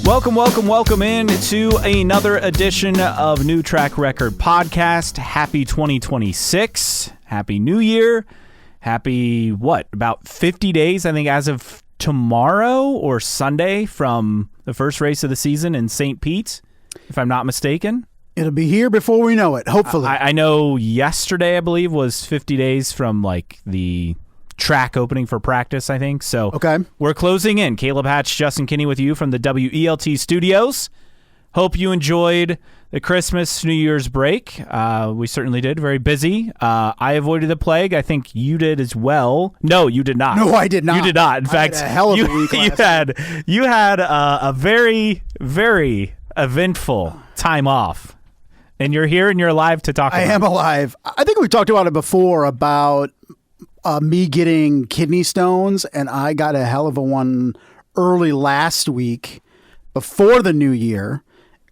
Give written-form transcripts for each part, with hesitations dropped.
Welcome in to another edition of New Track Record Podcast. Happy 2026. Happy New Year. Happy, about 50 days, I think, as of tomorrow or Sunday from the first race of the season in St. Pete, if I'm not mistaken. It'll be here before we know it, hopefully. I know yesterday, I believe, was 50 days from the track opening for practice, I think. So okay. We're closing in. Caleb Hatch, Justin Kinney with you from the WELT studios. Hope you enjoyed the Christmas, New Year's break. We certainly did. Very busy. I avoided the plague. I think you did as well. No, you did not. No, I did not. You did not. In fact, had a hell of a week you had a very, very eventful time off. And you're here and you're alive to talk about it. I am alive. I think we talked about it before about me getting kidney stones, and I got a hell of a one early last week before the new year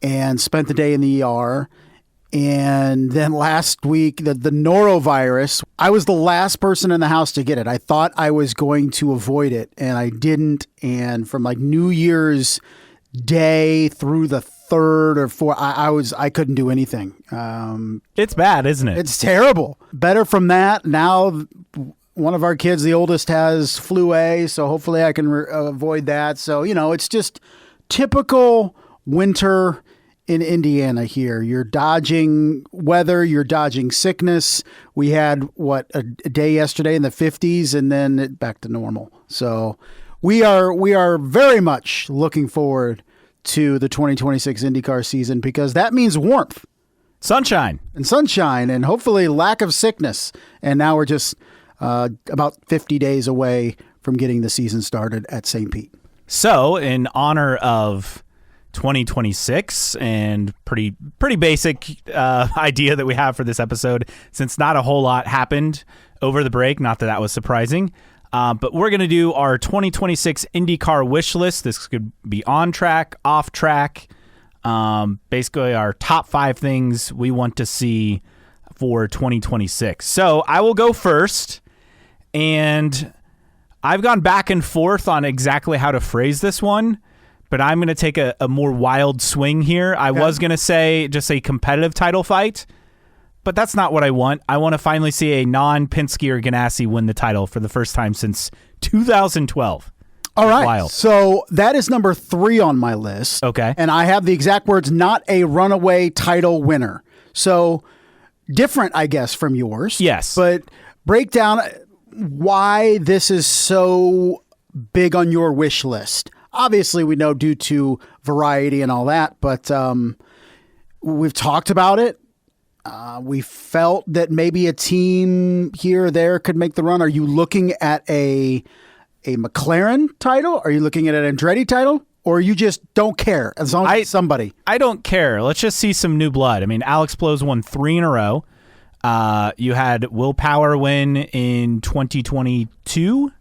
and spent the day in the ER. And then last week, the norovirus, I was the last person in the house to get it. I thought I was going to avoid it, and I didn't. And from New Year's Day through the 3rd or 4th, I couldn't do anything. It's bad, isn't it? It's terrible. Better from that. Now, one of our kids, the oldest, has flu A, so hopefully I can avoid that. So, it's just typical winter in Indiana here. You're dodging weather, you're dodging sickness. We had, a day yesterday in the 50s, and then back to normal. So we are very much looking forward to the 2026 IndyCar season because that means warmth. Sunshine, and hopefully lack of sickness. And now we're just about 50 days away from getting the season started at St. Pete. So, in honor of 2026 and pretty basic idea that we have for this episode, since not a whole lot happened over the break, not that was surprising, but we're going to do our 2026 IndyCar wish list. This could be on track, off track, basically our top 5 things we want to see for 2026. So I will go first, and I've gone back and forth on exactly how to phrase this one, but I'm going to take a more wild swing here. I was going to say just a competitive title fight, but that's not what I want. I want to finally see a non-Penske or Ganassi win the title for the first time since 2012. All right. Wild. So that is number 3 on my list. Okay. And I have the exact words, not a runaway title winner. So different, I guess, from yours. Yes. But break down why this is so big on your wish list. Obviously, we know due to variety and all that, but we've talked about it. We felt that maybe a team here or there could make the run. Are you looking at a McLaren title? Are you looking at an Andretti title? Or you just don't care as long as it's somebody? I don't care. Let's just see some new blood. I mean, Alex Palous won 3 in a row. You had Will Power win in 2022.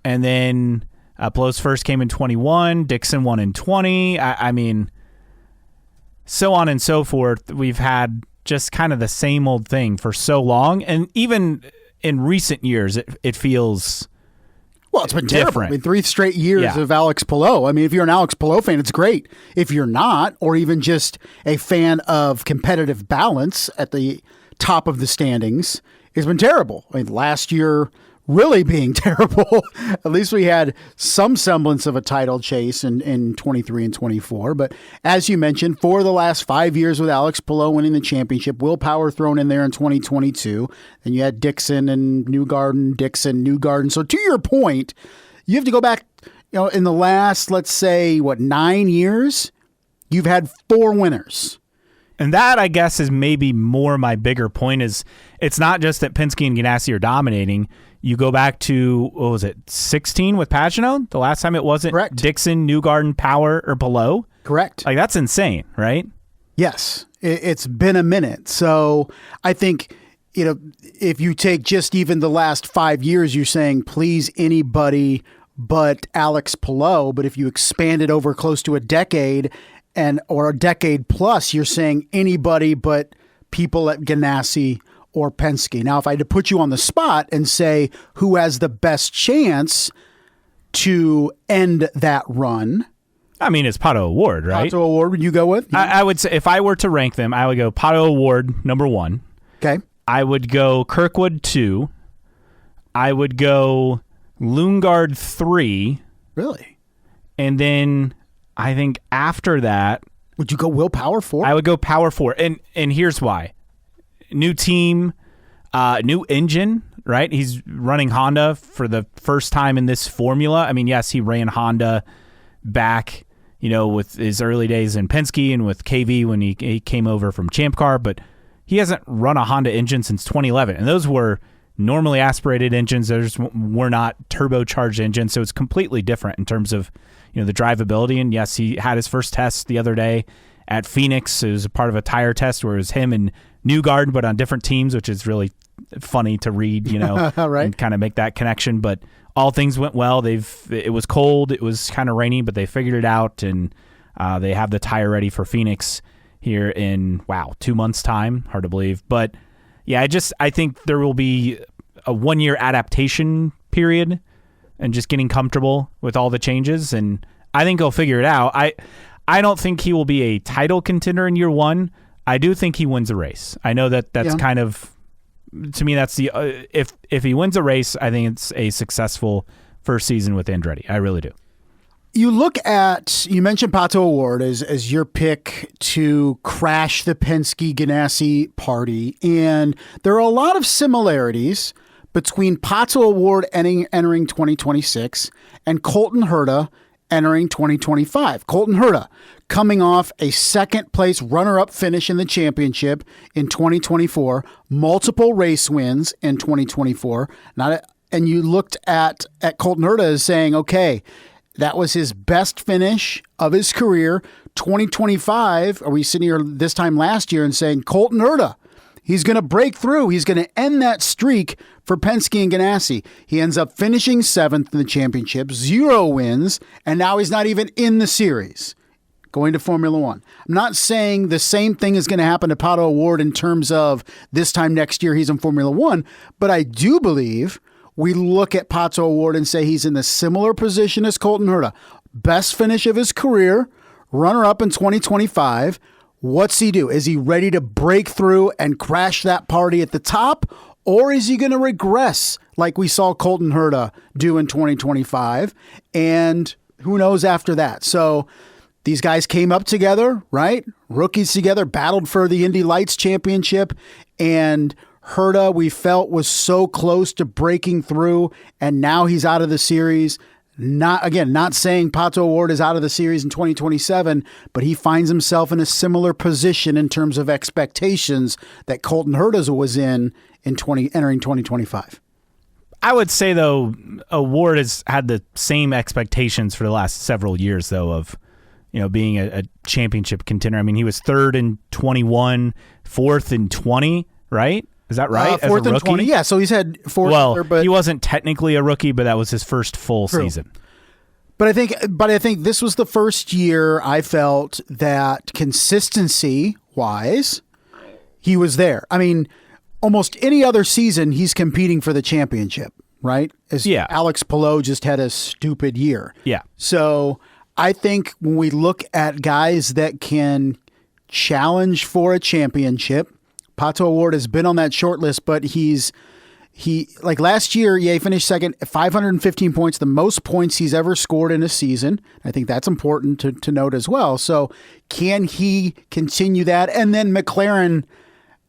And then Palous first came in 21. Dixon won in 20. I mean, so on and so forth. We've had just kind of the same old thing for so long. And even in recent years, it feels... Well, it's been terrible. Different. I mean, 3 straight years of Alex Palou. I mean, if you're an Alex Palou fan, it's great. If you're not, or even just a fan of competitive balance at the top of the standings, it's been terrible. I mean, last year really being terrible. At least we had some semblance of a title chase in 23 and 24. But as you mentioned, for the last 5 years with Alex Palou winning the championship, Will Power thrown in there in 2022. Then you had Dixon and Newgarden. So to your point, you have to go back, in the last, let's say, 9 years, you've had 4 winners. And that, I guess, is maybe more my bigger point is it's not just that Penske and Ganassi are dominating. You go back to, 16 with Pagenaud? The last time it wasn't Correct. Dixon, Newgarden, Power, or Palou? Correct. That's insane, right? Yes. It's been a minute. So I think, if you take just even the last 5 years, you're saying, please, anybody but Alex Palou. But if you expand it over close to a decade or a decade plus, you're saying anybody but people at Ganassi or Penske. Now, if I had to put you on the spot and say who has the best chance to end that run, I mean, it's Pato Award, right? Pato Award, would you go with? Yeah. I would say if I were to rank them, I would go Pato Award number 1. Okay. I would go Kirkwood 2. I would go Lundgaard 3. Really? And then I think after that, would you go Will Power 4? I would go Power 4. And here's why. New team, new engine, right? He's running Honda for the first time in this formula. I mean, yes, he ran Honda back, with his early days in Penske and with KV when he came over from Champ Car, but he hasn't run a Honda engine since 2011. And those were normally aspirated engines. Those were not turbocharged engines. So it's completely different in terms of, the drivability. And yes, he had his first test the other day at Phoenix. It was a part of a tire test where it was him and Newgarden, but on different teams, which is really funny to read, right. And kind of make that connection. But all things went well. It was cold, it was kind of rainy, but they figured it out, and they have the tire ready for Phoenix here in 2 months' time. Hard to believe, but yeah, I think there will be a 1-year adaptation period and just getting comfortable with all the changes, and I think he'll figure it out. I don't think he will be a title contender in year 1. I do think he wins a race. I know that's kind of. To me, that's the if he wins a race, I think it's a successful first season with Andretti. I really do. You mentioned Pato Award as your pick to crash the Penske Ganassi party, and there are a lot of similarities between Pato Award entering 2026 and Colton Herta entering 2025. Colton Herta coming off a second-place runner-up finish in the championship in 2024, multiple race wins in 2024. And you looked at Colton Herta as saying, okay, that was his best finish of his career. 2025, are we sitting here this time last year and saying, Colton Herta, he's going to break through. He's going to end that streak for Penske and Ganassi. He ends up finishing 7th in the championship, 0 wins, and now he's not even in the series, going to Formula One. I'm not saying the same thing is going to happen to Pato Award in terms of this time next year he's in Formula One, but I do believe we look at Pato Award and say he's in the similar position as Colton Herta. Best finish of his career, runner-up in 2025. What's he do? Is he ready to break through and crash that party at the top? Or is he going to regress like we saw Colton Herta do in 2025? And who knows after that? So these guys came up together, right? Rookies together, battled for the Indy Lights Championship. And Herta, we felt, was so close to breaking through. And now he's out of the series. Not saying Pato Award is out of the series in 2027, but he finds himself in a similar position in terms of expectations that Colton Herta was in entering 2025. I would say, though, Award has had the same expectations for the last several years, though, of being a championship contender. I mean, he was 3rd in 21, 4th in 20, right? Is that right? 4th and 20, yeah. So he's had 4th. Well, but he wasn't technically a rookie, but that was his first full season. But I think this was the first year I felt that consistency-wise, he was there. I mean, almost any other season, he's competing for the championship, right? Alex Palou just had a stupid year. Yeah. So I think when we look at guys that can challenge for a championship, Pato Award has been on that short list, but he like last year, he finished second, 515 points, the most points he's ever scored in a season. I think that's important to note as well. So can he continue that? And then McLaren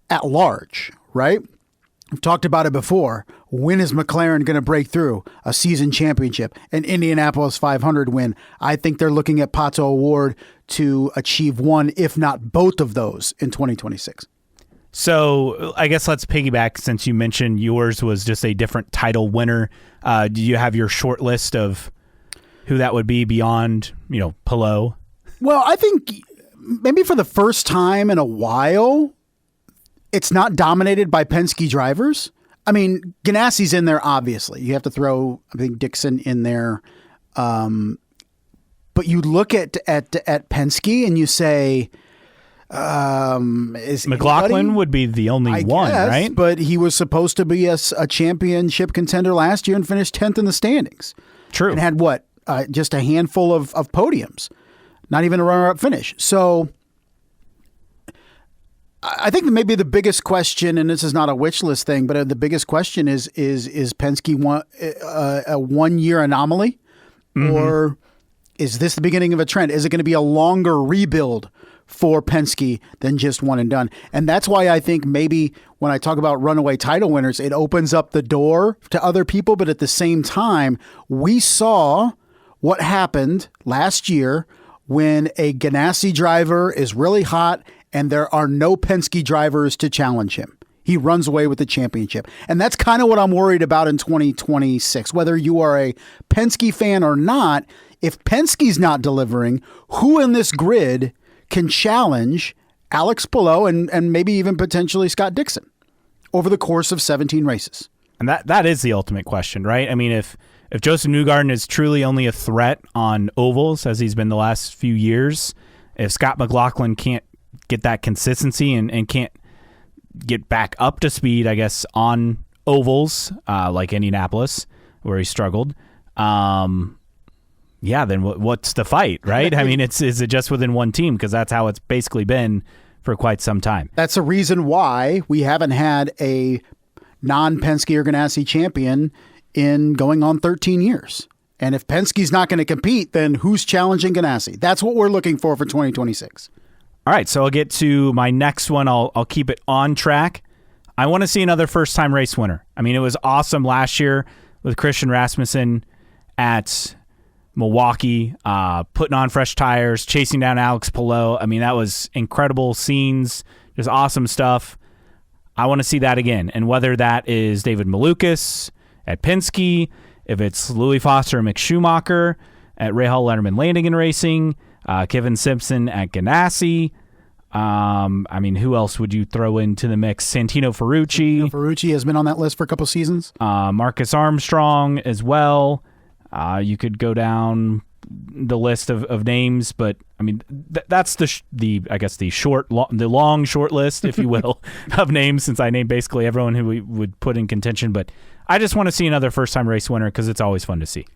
at large, right? I've talked about it before. When is McLaren going to break through a season championship, an Indianapolis 500 win? I think they're looking at Pato Award to achieve one, if not both of those in 2026. So I guess let's piggyback, since you mentioned yours was just a different title winner. Do you have your short list of who that would be beyond, Palou? Well, I think maybe for the first time in a while, it's not dominated by Penske drivers. I mean, Ganassi's in there, obviously. You have to throw, I think, Dixon in there. But you look at Penske and you say, is McLaughlin anybody? Would be the only one, guess, right? But he was supposed to be a championship contender last year and finished 10th in the standings. True. And had just a handful of podiums. not even a runner-up finish. So I think maybe the biggest question, and this is not a wish list thing, but the biggest question is Penske a 1 year anomaly, or is this the beginning of a trend? Is it going to be a longer rebuild for Penske than just one and done? And that's why I think maybe when I talk about runaway title winners, it opens up the door to other people. But at the same time, we saw what happened last year when a Ganassi driver is really hot and there are no Penske drivers to challenge him. He runs away with the championship. And that's kind of what I'm worried about in 2026. Whether you are a Penske fan or not, if Penske's not delivering, who in this grid can challenge Alex Palou and maybe even potentially Scott Dixon over the course of 17 races? And that is the ultimate question, right? I mean, if Joseph Newgarden is truly only a threat on ovals, as he's been the last few years, if Scott McLaughlin can't get that consistency and can't get back up to speed, I guess, on ovals like Indianapolis, where he struggled, then what's the fight, right? I mean, is it just within one team? Because that's how it's basically been for quite some time. That's a reason why we haven't had a non-Penske or Ganassi champion in going on 13 years. And if Penske's not going to compete, then who's challenging Ganassi? That's what we're looking for 2026. All right, so I'll get to my next one. I'll keep it on track. I want to see another first-time race winner. I mean, it was awesome last year with Christian Rasmussen at Milwaukee, putting on fresh tires, chasing down Alex Palou. I mean, that was incredible scenes, just awesome stuff. I want to see that again. And whether that is David Malukas at Penske, if it's Louis Foster and Mick Schumacher at Rahal Letterman Landing and Racing, Kevin Simpson at Ganassi. I mean, who else would you throw into the mix? Santino Ferrucci. Ferrucci has been on that list for a couple seasons. Marcus Armstrong as well. You could go down the list of names, but I mean, that's the long short list, if you will, of names, since I named basically everyone who we would put in contention. But I just want to see another first-time race winner because it's always fun to see.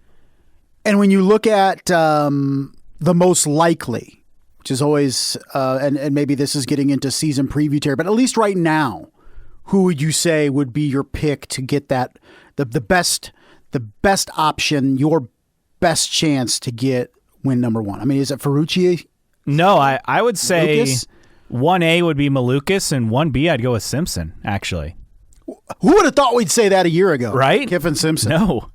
And when you look at the most likely, which is always, and maybe this is getting into season preview territory, but at least right now, who would you say would be your pick to get that the best option, your best chance to get win number one? I mean, is it Ferrucci? No, I would say Lucas? 1A would be Malukas, and 1B I'd go with Simpson, actually. Who would have thought we'd say that a year ago? Right? Kiffin Simpson. No.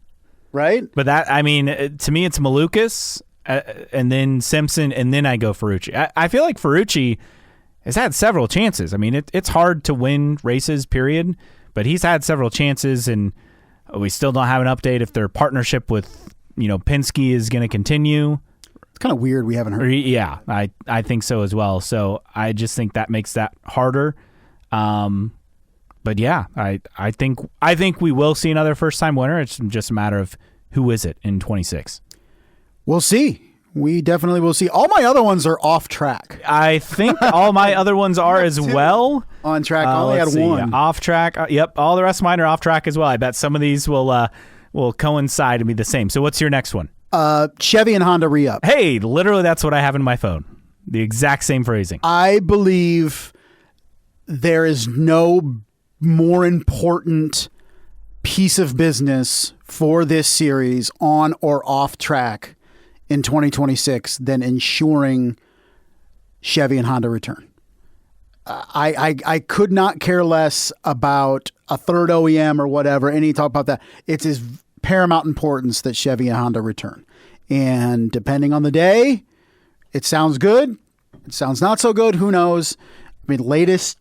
Right? But that, I mean, to me, it's Malukas, and then Simpson, and then I go Ferrucci. I feel like Ferrucci has had several chances. I mean, it's hard to win races, period, but he's had several chances, and we still don't have an update if their partnership with, Penske is going to continue. It's kind of weird we haven't heard. Yeah, I think so as well. So I just think that makes that harder. But yeah, I think we will see another first-time winner. It's just a matter of who is it in 26. We'll see. We definitely will see. All my other ones are off track. I think all my other ones are as well. On track. I only had one. Yeah, off track. Yep. All the rest of mine are off track as well. I bet some of these will coincide and be the same. So what's your next one? Chevy and Honda re-up. Hey, literally that's what I have in my phone. The exact same phrasing. I believe there is no more important piece of business for this series on or off track in 2026 than ensuring Chevy and Honda return. I could not care less about a third OEM or whatever, any talk about that. It's his paramount importance that Chevy and Honda return. And depending on the day, it sounds good. It sounds not so good. Who knows? I mean, latest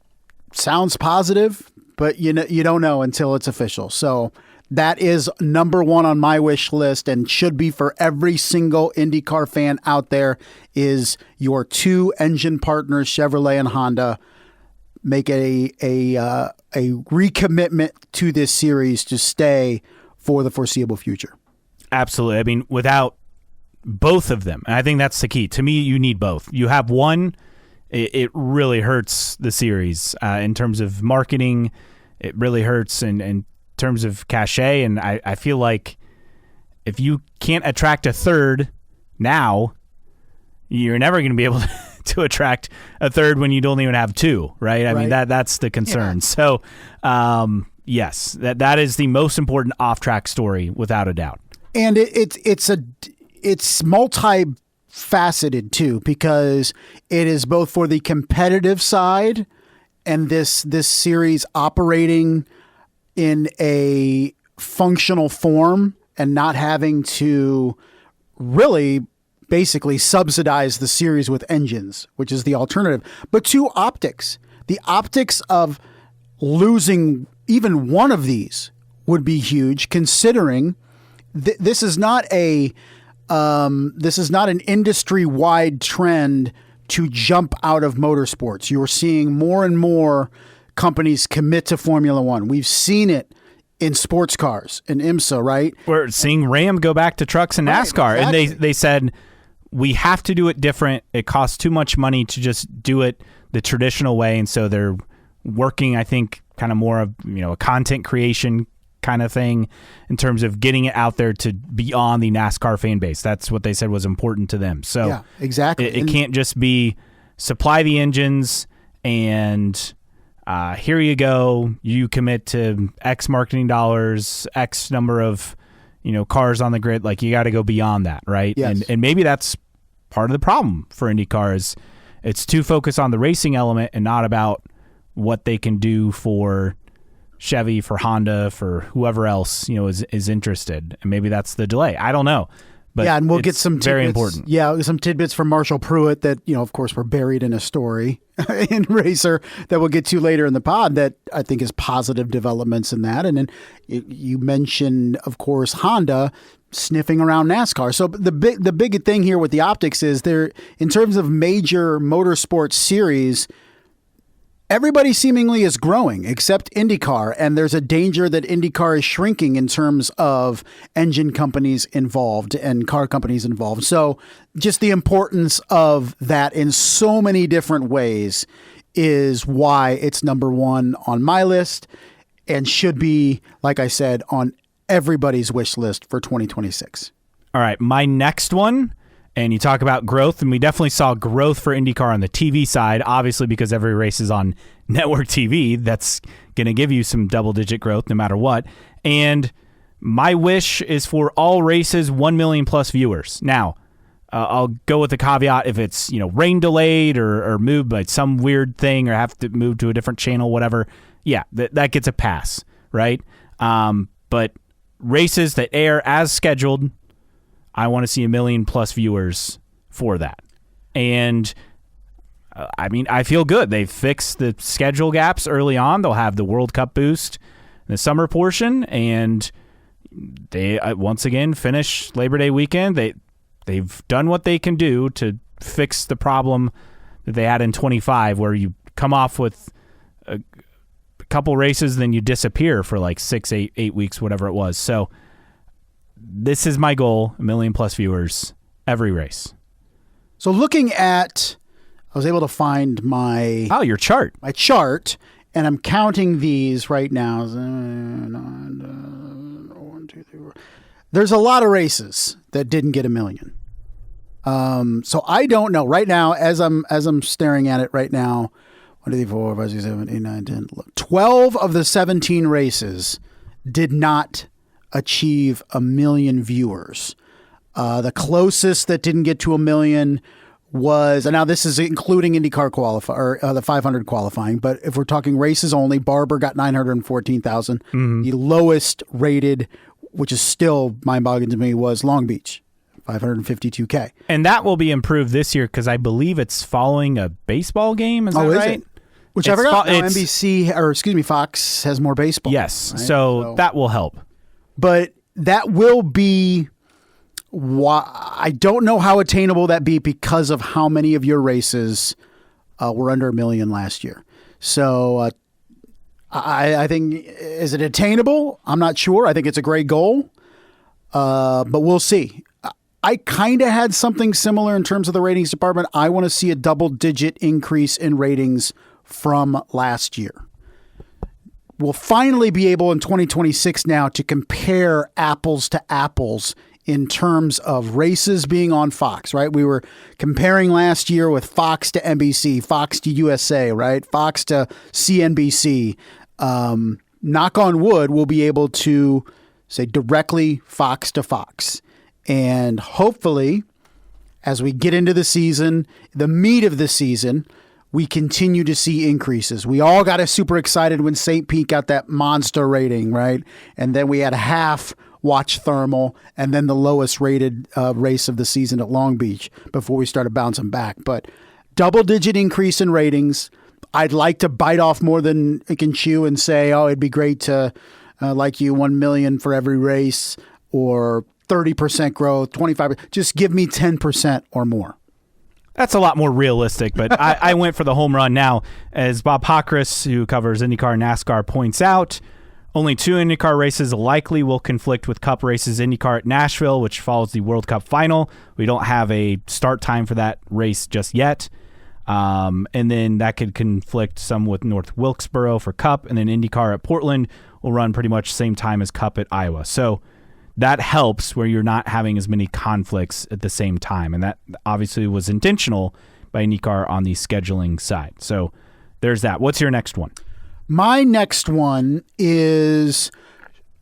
sounds positive, but you don't know until it's official. So that is number one on my wish list, and should be for every single IndyCar fan out there, is your two engine partners, Chevrolet and Honda, make a recommitment to this series to stay for the foreseeable future. Absolutely. I mean, without both of them, and I think that's the key. To me, you need both. You have one, it really hurts the series in terms of marketing. It really hurts in terms of cachet, and I feel like if you can't attract a third now, you're never going to be able to attract a third when you don't even have two, right? I mean, that's the concern. Yeah. So, yes, that is the most important off-track story, without a doubt. And it's multifaceted too, because it is both for the competitive side and this series operating in a functional form and not having to really basically subsidize the series with engines, which is the alternative. But two, optics. The optics of losing even one of these would be huge, considering this is not an industry-wide trend to jump out of motorsports. You're seeing more and more companies commit to Formula One. We've seen it in sports cars, in IMSA, right? We're seeing Ram go back to trucks and NASCAR, exactly. And they said, we have to do it different. It costs too much money to just do it the traditional way, and so they're working, I think, kind of more of a content creation kind of thing in terms of getting it out there to beyond the NASCAR fan base. That's what they said was important to them. So yeah, exactly. It can't just be supply the engines and here you go. You commit to X marketing dollars, X number of cars on the grid. Like, you got to go beyond that, right? Yes. And maybe that's part of the problem for IndyCar is it's too focused on the racing element and not about what they can do for Chevy, for Honda, for whoever else is interested, and maybe that's the delay. I don't know, but yeah, and we'll get some tidbits, very important. Yeah, some tidbits from Marshall Pruitt that of course, were buried in a story in Racer that we'll get to later in the pod. That I think is positive developments in that. And then you mentioned, of course, Honda sniffing around NASCAR. So the big thing here with the optics is there, in terms of major motorsports series, everybody seemingly is growing except IndyCar, and there's a danger that IndyCar is shrinking in terms of engine companies involved and car companies involved. So just the importance of that in so many different ways is why it's number one on my list and should be, like I said, on everybody's wish list for 2026. All right, my next one. And you talk about growth, and we definitely saw growth for IndyCar on the TV side, obviously because every race is on network TV. That's going to give you some double-digit growth no matter what. And my wish is for all races, 1 million plus viewers. Now, I'll go with the caveat if it's rain delayed or moved by some weird thing or have to move to a different channel, whatever. Yeah, that gets a pass, right? But races that air as scheduled, I want to see 1 million plus viewers for that. And I mean, I feel good. They've fixed the schedule gaps early on. They'll have the World Cup boost in the summer portion, and they once again finish Labor Day weekend. They've done what they can do to fix the problem that they had in 25, where you come off with a couple races, then you disappear for like 6-8 weeks, whatever it was. So this is my goal, 1 million plus viewers every race. So looking at, I was able to find your chart. My chart, and I'm counting these right now. 1, 2, 3, 4. There's a lot of races that didn't get 1 million. So I don't know right now, as I'm staring at it right now. 1, 2, 3, 4, 5, 6, 7, 8, 9, 10, 11. 12 of the 17 races did not achieve 1 million viewers. The closest that didn't get to 1 million was, and now this is including IndyCar the 500 qualifying, but if we're talking races only, Barber got 914,000. Mm-hmm. The lowest rated, which is still mind-boggling to me, was Long Beach, 552K. And that will be improved this year because I believe it's following a baseball game. Is that right? It? Which I forgot. NBC, Fox has more baseball. Yes, right? So that will help. But that will be why I don't know how attainable that be because of how many of your races were under 1 million last year. So I think, is it attainable? I'm not sure. I think it's a great goal, but we'll see. I kind of had something similar in terms of the ratings department. I want to see a double-digit increase in ratings from last year. We'll finally be able in 2026 now to compare apples to apples in terms of races being on Fox, right? We were comparing last year with Fox to NBC, Fox to USA, right? Fox to CNBC. Knock on wood, we'll be able to say directly Fox to Fox. And hopefully, as we get into the season, the meat of the season, we continue to see increases. We all got super excited when St. Pete got that monster rating, right? And then we had half watch Thermal and then the lowest rated race of the season at Long Beach before we started bouncing back. But double-digit increase in ratings. I'd like to bite off more than it can chew and say, oh, it'd be great to, like you, 1 million for every race or 30% growth, 25%. Just give me 10% or more. That's a lot more realistic, but I went for the home run. Now, as Bob Hockris, who covers IndyCar and NASCAR, points out, only 2 IndyCar races likely will conflict with Cup races. IndyCar at Nashville, which follows the World Cup final. We don't have a start time for that race just yet. And then that could conflict some with North Wilkesboro for Cup, and then IndyCar at Portland will run pretty much same time as Cup at Iowa. So that helps where you're not having as many conflicts at the same time. And that obviously was intentional by IndyCar on the scheduling side. So there's that. What's your next one? My next one is,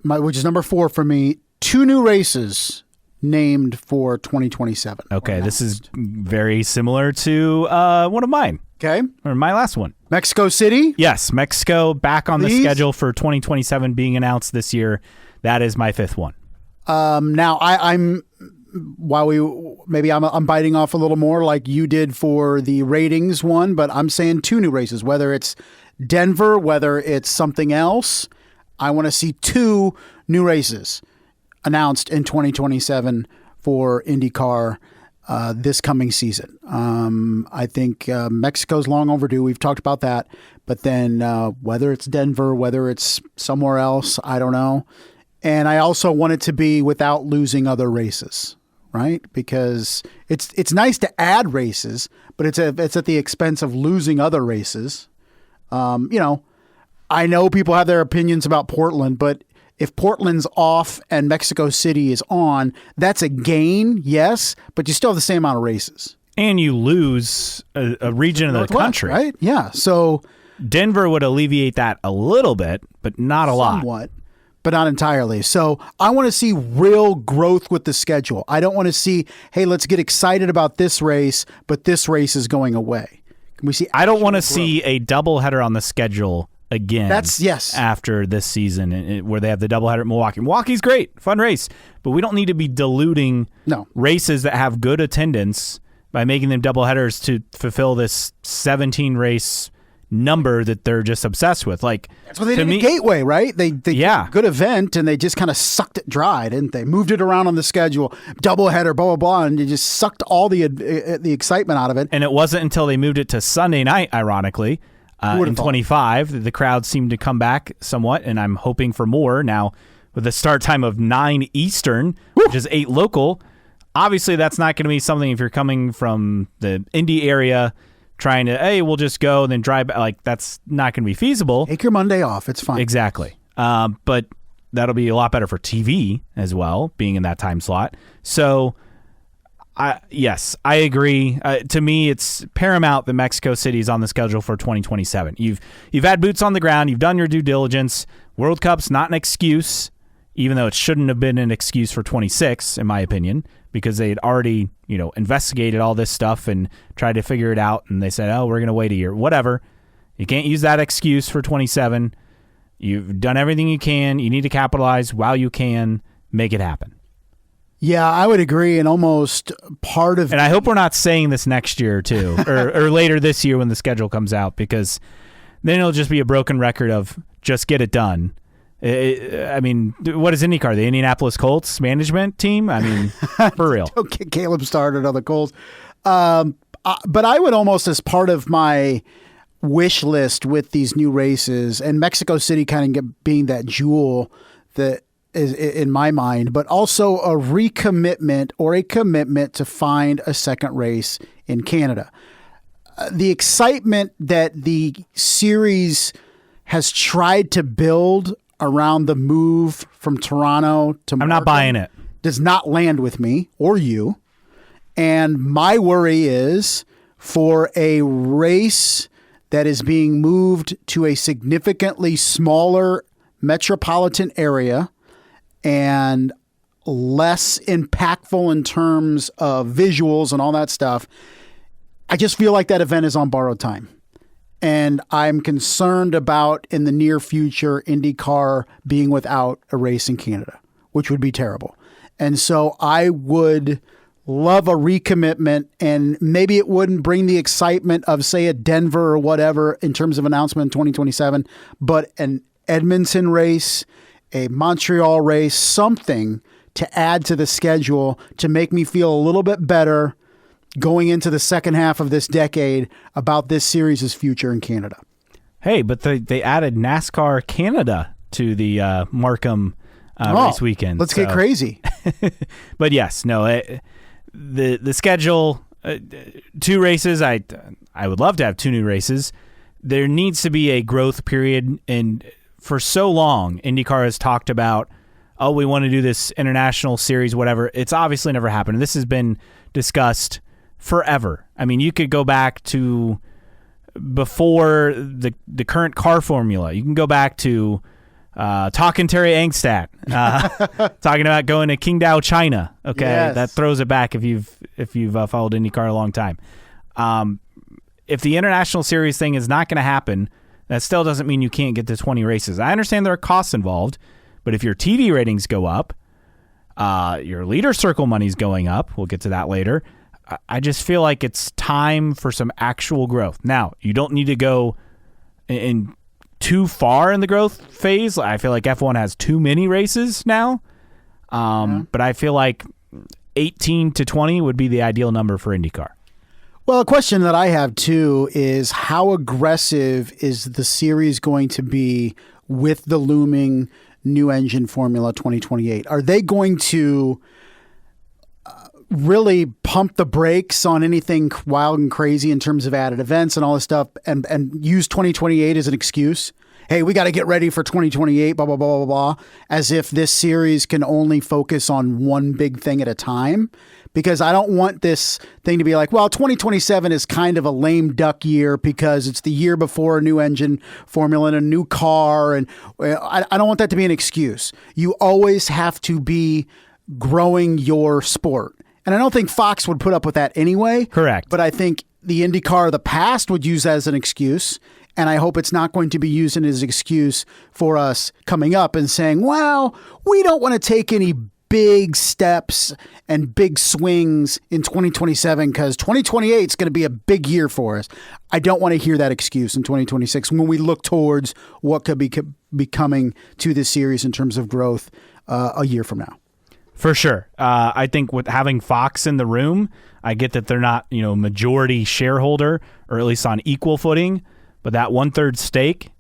which is number 4 for me, 2 new races named for 2027. Okay, this is very similar to one of mine. Okay. Or my last one. Mexico City? Yes, Mexico back on the schedule for 2027 being announced this year. That is my 5th one. Now I'm biting off a little more like you did for the ratings one, but I'm saying 2 new races, whether it's Denver, whether it's something else. I want to see 2 new races announced in 2027 for IndyCar this coming season. I think Mexico's long overdue. We've talked about that. But then whether it's Denver, whether it's somewhere else, I don't know. And I also want it to be without losing other races, right? Because it's nice to add races, but it's at the expense of losing other races. I know people have their opinions about Portland, but if Portland's off and Mexico City is on, that's a gain, yes, but you still have the same amount of races. And you lose a region of the country. Right? Yeah. So Denver would alleviate that a little bit, but not a lot. Somewhat, but not entirely. So I want to see real growth with the schedule. I don't want to see, hey, let's get excited about this race, but this race is going away. Can we see? I don't want to see a doubleheader on the schedule again. That's yes. After this season, where they have the doubleheader at Milwaukee. Milwaukee's great, fun race, but we don't need to be diluting races that have good attendance by making them doubleheaders to fulfill this 17 race number that they're just obsessed with. Like, that's what they did at Gateway, right? They good event, and they just kind of sucked it dry, didn't they? Moved it around on the schedule, doubleheader, blah blah blah, and they just sucked all the excitement out of it. And it wasn't until they moved it to Sunday night, ironically, in 25, that the crowd seemed to come back somewhat, and I'm hoping for more now with a start time of 9 Eastern, which is 8 local. Obviously, that's not going to be something if you're coming from the Indy area trying to, hey, we'll just go and then drive back. Like, that's not going to be feasible. Take your Monday off. It's fine. Exactly. But that'll be a lot better for TV as well, being in that time slot. So, yes, I agree. To me, it's paramount that Mexico City is on the schedule for 2027. You've had boots on the ground. You've done your due diligence. World Cup's not an excuse, even though it shouldn't have been an excuse for 26, in my opinion, because they had already, investigated all this stuff and tried to figure it out. And they said, oh, we're going to wait a year. Whatever. You can't use that excuse for 27. You've done everything you can. You need to capitalize while you can. Make it happen. Yeah, I would agree. And almost part of... And I hope we're not saying this next year, too, or later this year when the schedule comes out, because then it'll just be a broken record of just get it done. I mean, what is IndyCar? The Indianapolis Colts management team? I mean, for real. Don't get Caleb started on the Colts. But I would almost, as part of my wish list with these new races, and Mexico City kind of being that jewel that is in my mind, but also a recommitment or a commitment to find a second race in Canada. The excitement that the series has tried to build around the move from Toronto to I'm not buying it. does not land with me or you. And my worry is for a race that is being moved to a significantly smaller metropolitan area and less impactful in terms of visuals and all that stuff. I just feel like that event is on borrowed time. And I'm concerned about, in the near future, IndyCar being without a race in Canada, which would be terrible. And so I would love a recommitment, and maybe it wouldn't bring the excitement of, say, a Denver or whatever in terms of announcement in 2027, but an Edmonton race, a Montreal race, something to add to the schedule to make me feel a little bit better going into the second half of this decade about this series' future in Canada. Hey, but they added NASCAR Canada to the Markham race weekend. Let's get crazy. But yes, no, the schedule, 2 races. I would love to have 2 new races. There needs to be a growth period, and for so long, IndyCar has talked about, oh, we want to do this international series, whatever. It's obviously never happened. This has been discussed forever. I mean, you could go back to before the current car formula. You can go back to talking Terry Angstad, talking about going to Qingdao, China. Okay, yes. That throws it back if you've followed IndyCar a long time. If the international series thing is not going to happen, that still doesn't mean you can't get to 20 races. I understand there are costs involved, but if your TV ratings go up, your leader circle money's going up. We'll get to that later. I just feel like it's time for some actual growth. Now, you don't need to go in too far in the growth phase. I feel like F1 has too many races now. But I feel like 18 to 20 would be the ideal number for IndyCar. Well, a question that I have, too, is how aggressive is the series going to be with the looming new engine Formula 2028? Are they going to really pump the brakes on anything wild and crazy in terms of added events and all this stuff and use 2028 as an excuse? Hey, we got to get ready for 2028, blah, blah, blah, blah, blah, as if this series can only focus on one big thing at a time. Because I don't want this thing to be like, well, 2027 is kind of a lame duck year because it's the year before a new engine formula and a new car. And I don't want that to be an excuse. You always have to be growing your sport. And I don't think Fox would put up with that anyway. Correct. But I think the IndyCar of the past would use that as an excuse. And I hope it's not going to be used as an excuse for us coming up and saying, well, we don't want to take any big steps and big swings in 2027 because 2028 is going to be a big year for us. I don't want to hear that excuse in 2026 when we look towards what could be coming to this series in terms of growth a year from now. For sure. I think with having Fox in the room, I get that they're not, majority shareholder or at least on equal footing, but that 1/3 stake,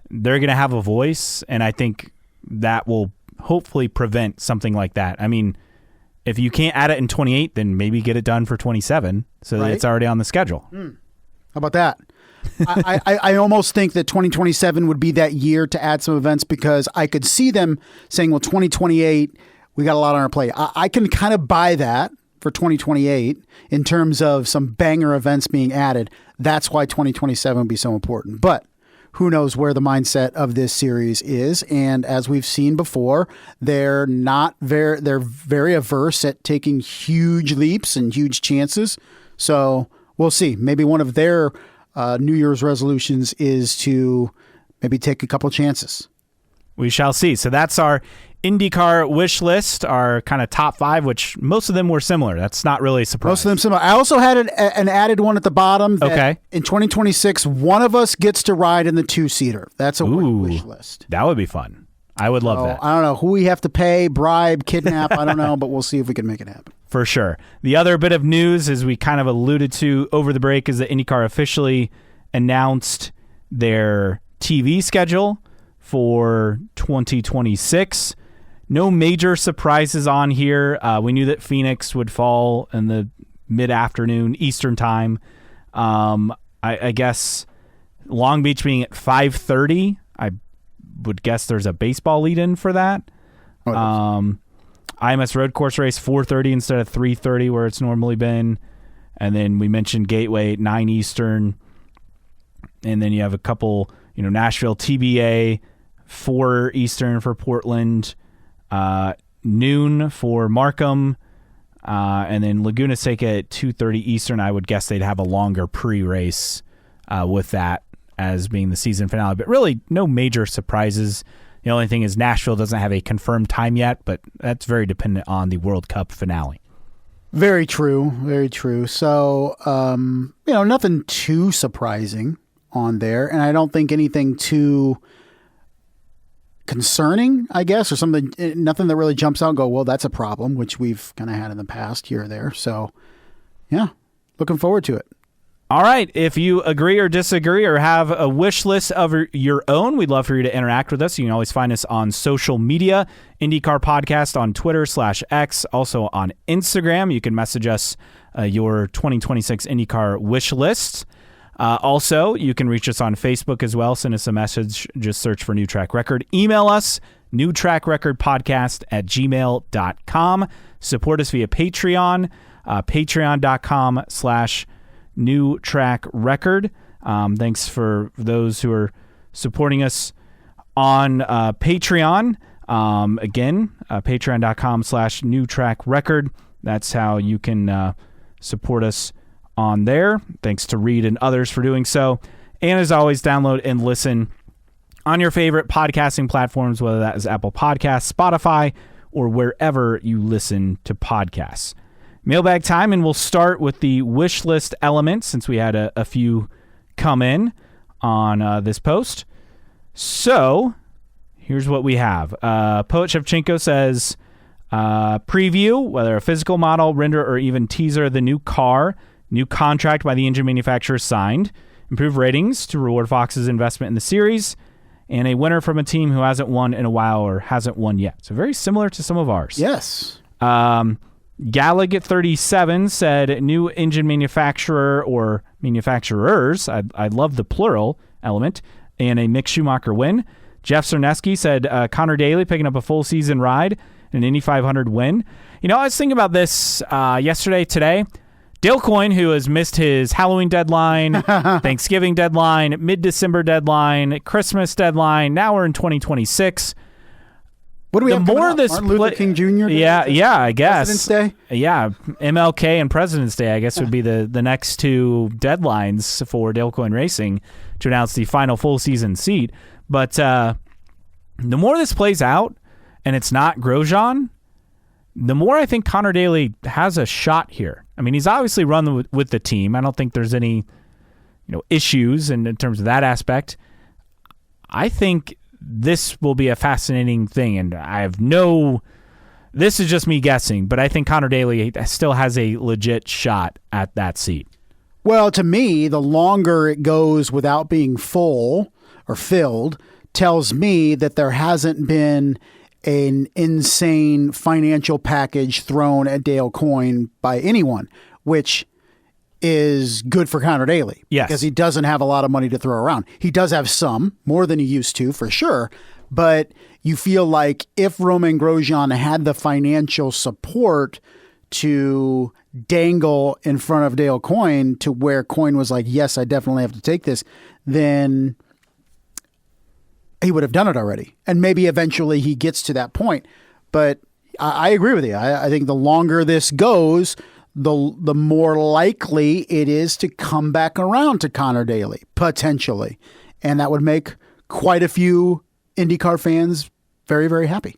they're going to have a voice. And I think that will hopefully prevent something like that. I mean, if you can't add it in 28, then maybe get it done for 27 so that it's already on the schedule. How about that? I almost think that 2027 would be that year to add some events because I could see them saying, well, 2028, we got a lot on our plate. I can kind of buy that for 2028 in terms of some banger events being added. That's why 2027 would be so important. But who knows where the mindset of this series is. And as we've seen before, they're very averse at taking huge leaps and huge chances. So we'll see. Maybe one of their New Year's resolutions is to maybe take a couple chances. We shall see. So that's our IndyCar wish list, our kind of top 5, which most of them were similar. That's not really a surprise. Most of them similar. I also had an added one at the bottom. Okay. In 2026, one of us gets to ride in the 2-seater. That's a wish list. That would be fun. I would love that. I don't know who we have to pay, bribe, kidnap. I don't know, but we'll see if we can make it happen. For sure. The other bit of news, as we kind of alluded to over the break, is that IndyCar officially announced their TV schedule for 2026. No major surprises on here. We knew that Phoenix would fall in the mid-afternoon Eastern time. I guess Long Beach being at 5:30, I would guess there's a baseball lead-in for that. IMS Road Course race 4:30 instead of 3:30 where it's normally been. And then we mentioned Gateway at 9 Eastern. And then you have a couple, Nashville TBA, 4 Eastern for Portland, noon for Markham, and then Laguna Seca at 2:30 Eastern. I would guess they'd have a longer pre-race with that as being the season finale. But really, no major surprises. The only thing is Nashville doesn't have a confirmed time yet, but that's very dependent on the World Cup finale. Very true. Very true. So, nothing too surprising on there. And I don't think anything too concerning, I guess, or nothing that really jumps out and go, well, that's a problem, which we've kind of had in the past here or there. So, yeah, looking forward to it. All right. If you agree or disagree or have a wish list of your own, we'd love for you to interact with us. You can always find us on social media, IndyCar Podcast on Twitter /X, also on Instagram. You can message us your 2026 IndyCar wish list. Also, you can reach us on Facebook as well. Send us a message. Just search for New Track Record. Email us, newtrackrecordpodcast@gmail.com. Support us via Patreon, patreon.com/New Track Record. Thanks for those who are supporting us on Patreon. Again, patreon.com/New Track Record. That's how you can support us on there. Thanks to Reed and others for doing so. And as always, download and listen on your favorite podcasting platforms, whether that is Apple Podcasts, Spotify, or wherever you listen to podcasts. Mailbag time, and we'll start with the wish list element since we had a few come in on this post. So here's what we have. Poet Shevchenko says, preview, whether a physical model, render, or even teaser of the new car, new contract by the engine manufacturer signed, improved ratings to reward Fox's investment in the series, and a winner from a team who hasn't won in a while or hasn't won yet. So very similar to some of ours. Yes. Gallig 37 said new engine manufacturer or manufacturers. I love the plural element, and a Mick Schumacher win. Jeff Cerneski said Connor Daly picking up a full season ride and an Indy 500 win. I was thinking about this today. Dale Coyne, who has missed his Halloween deadline, Thanksgiving deadline, mid-December deadline, Christmas deadline. Now we're in 2026. What do we have more this Martin Luther King Jr.? Yeah, I guess. President's Day? Yeah, MLK and President's Day, I guess, would be the next two deadlines for Dale Coyne Racing to announce the final full season seat. But the more this plays out, and it's not Grosjean, the more I think Connor Daly has a shot here. I mean, he's obviously run with the team. I don't think there's any issues in terms of that aspect. I think this will be a fascinating thing, and this is just me guessing, but I think Connor Daly still has a legit shot at that seat. Well, to me, the longer it goes without being full or filled tells me that there hasn't been an insane financial package thrown at Dale Coyne by anyone, which is good for Connor Daly. Yes. Because he doesn't have a lot of money to throw around. He does have some, more than he used to, for sure. But you feel like if Romain Grosjean had the financial support to dangle in front of Dale Coyne to where Coyne was like, yes, I definitely have to take this, then he would have done it already. And maybe eventually he gets to that point. But I agree with you. I think the longer this goes, the more likely it is to come back around to Connor Daly, potentially. And that would make quite a few IndyCar fans very, very happy.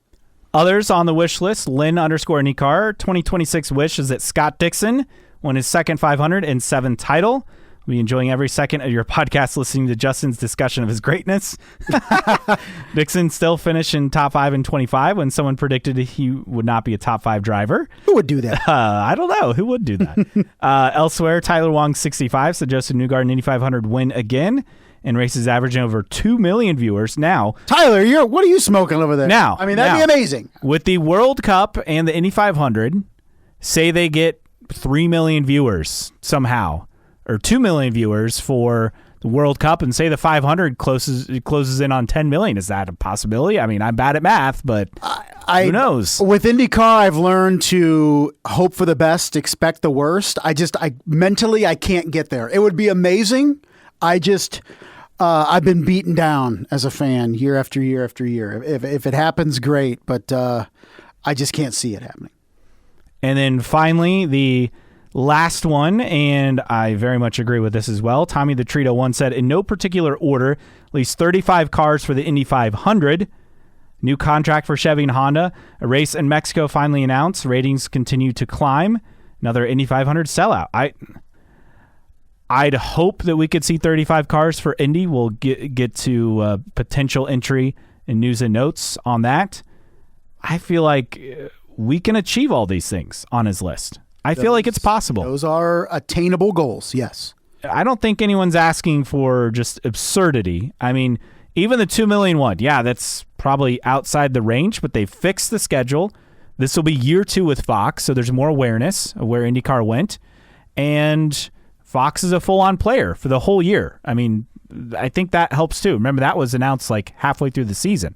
Others on the wish list, Lynn_IndyCar, 2026 wish is that Scott Dixon won his second 500 and 7th title. We'll be enjoying every second of your podcast listening to Justin's discussion of his greatness. Dixon still finished in top 5 in 25 when someone predicted he would not be a top 5 driver. Who would do that? I don't know. Who would do that? Elsewhere, Tyler Wong, 65, said Justin Newgarden Indy 500 win again, and races averaging over 2 million viewers. Now, Tyler, what are you smoking over there? Now, I mean, that'd be amazing. With the World Cup and the Indy 500, say they get 3 million viewers somehow, or 2 million viewers for the World Cup and say the 500 closes in on 10 million. Is that a possibility? I mean, I'm bad at math, but who knows? With IndyCar, I've learned to hope for the best, expect the worst. I mentally, I can't get there. It would be amazing. I've been beaten down as a fan year after year after year. If it happens, great, but I just can't see it happening. And then finally, the last one, and I very much agree with this as well. Tommy the Trito once said, in no particular order, at least 35 cars for the Indy 500. New contract for Chevy and Honda. A race in Mexico finally announced. Ratings continue to climb. Another Indy 500 sellout. I'd hope that we could see 35 cars for Indy. We'll get to potential entry in news and notes on that. I feel like we can achieve all these things on his list. I feel like it's possible. Those are attainable goals, yes. I don't think anyone's asking for just absurdity. I mean, even the 2 million one, yeah, that's probably outside the range, but they fixed the schedule. This will be year 2 with Fox, so there's more awareness of where IndyCar went. And Fox is a full-on player for the whole year. I mean, I think that helps too. Remember, that was announced like halfway through the season.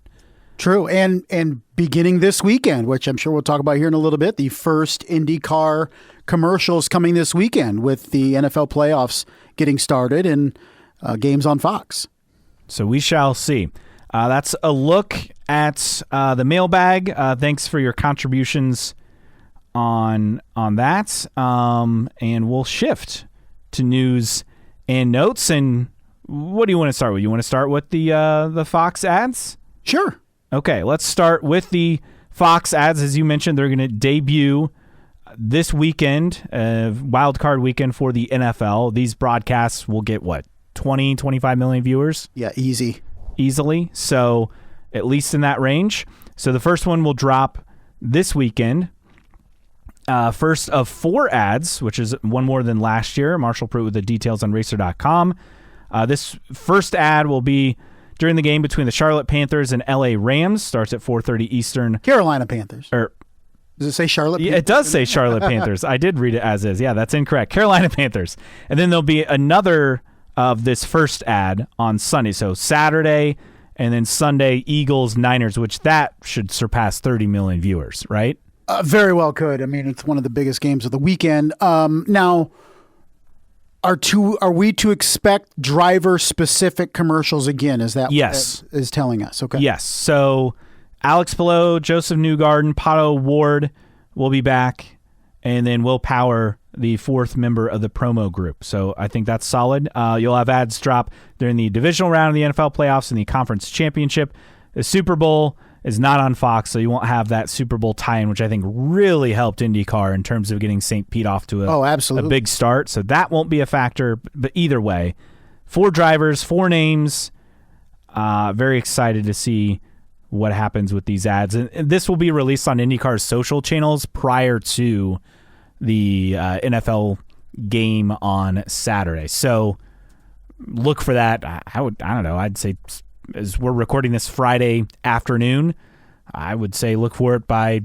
True, and beginning this weekend, which I'm sure we'll talk about here in a little bit, the first IndyCar commercials coming this weekend with the NFL playoffs getting started and games on Fox. So we shall see. That's a look at the mailbag. Thanks for your contributions on that, and we'll shift to news and notes. And what do you want to start with? You want to start with the Fox ads? Sure. Okay, let's start with the Fox ads. As you mentioned, they're going to debut this weekend, wild card weekend for the NFL. These broadcasts will get, 20, 25 million viewers? Yeah, easily. So at least in that range. So the first one will drop this weekend. First of 4 ads, which is one more than last year. Marshall Pruitt with the details on Racer.com. This first ad will be during the game between the Charlotte Panthers and LA Rams. Starts at 4:30 Eastern. Carolina Panthers. Does it say Charlotte Panthers? Yeah, it does say Charlotte Panthers. I did read it as is. Yeah, that's incorrect. Carolina Panthers. And then there'll be another of this first ad on Sunday. So Saturday and then Sunday, Eagles, Niners, which that should surpass 30 million viewers, right? Very well could. I mean, it's one of the biggest games of the weekend. Now, are we to expect driver-specific commercials again? Is that yes. What that is telling us? Okay. Yes. So Alex Palou, Joseph Newgarden, Pato Ward will be back, and then Will Power, the 4th member of the promo group. So I think that's solid. You'll have ads drop during the divisional round of the NFL playoffs and the conference championship. The Super Bowl is not on Fox, so you won't have that Super Bowl tie-in, which I think really helped IndyCar in terms of getting St. Pete off to a big start. So that won't be a factor, but either way, 4 drivers, 4 names. Very excited to see what happens with these ads. And this will be released on IndyCar's social channels prior to the NFL game on Saturday. So look for that. I don't know. I'd say as we're recording this Friday afternoon, I would say look for it by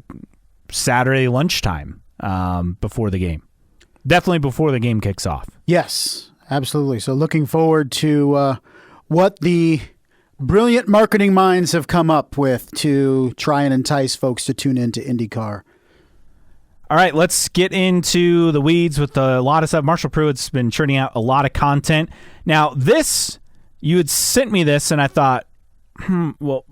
Saturday lunchtime before the game. Definitely before the game kicks off. Yes, absolutely. So looking forward to what the brilliant marketing minds have come up with to try and entice folks to tune into IndyCar. All right, let's get into the weeds with a lot of stuff. Marshall Pruitt's been churning out a lot of content. Now, you had sent me this, and I thought, well,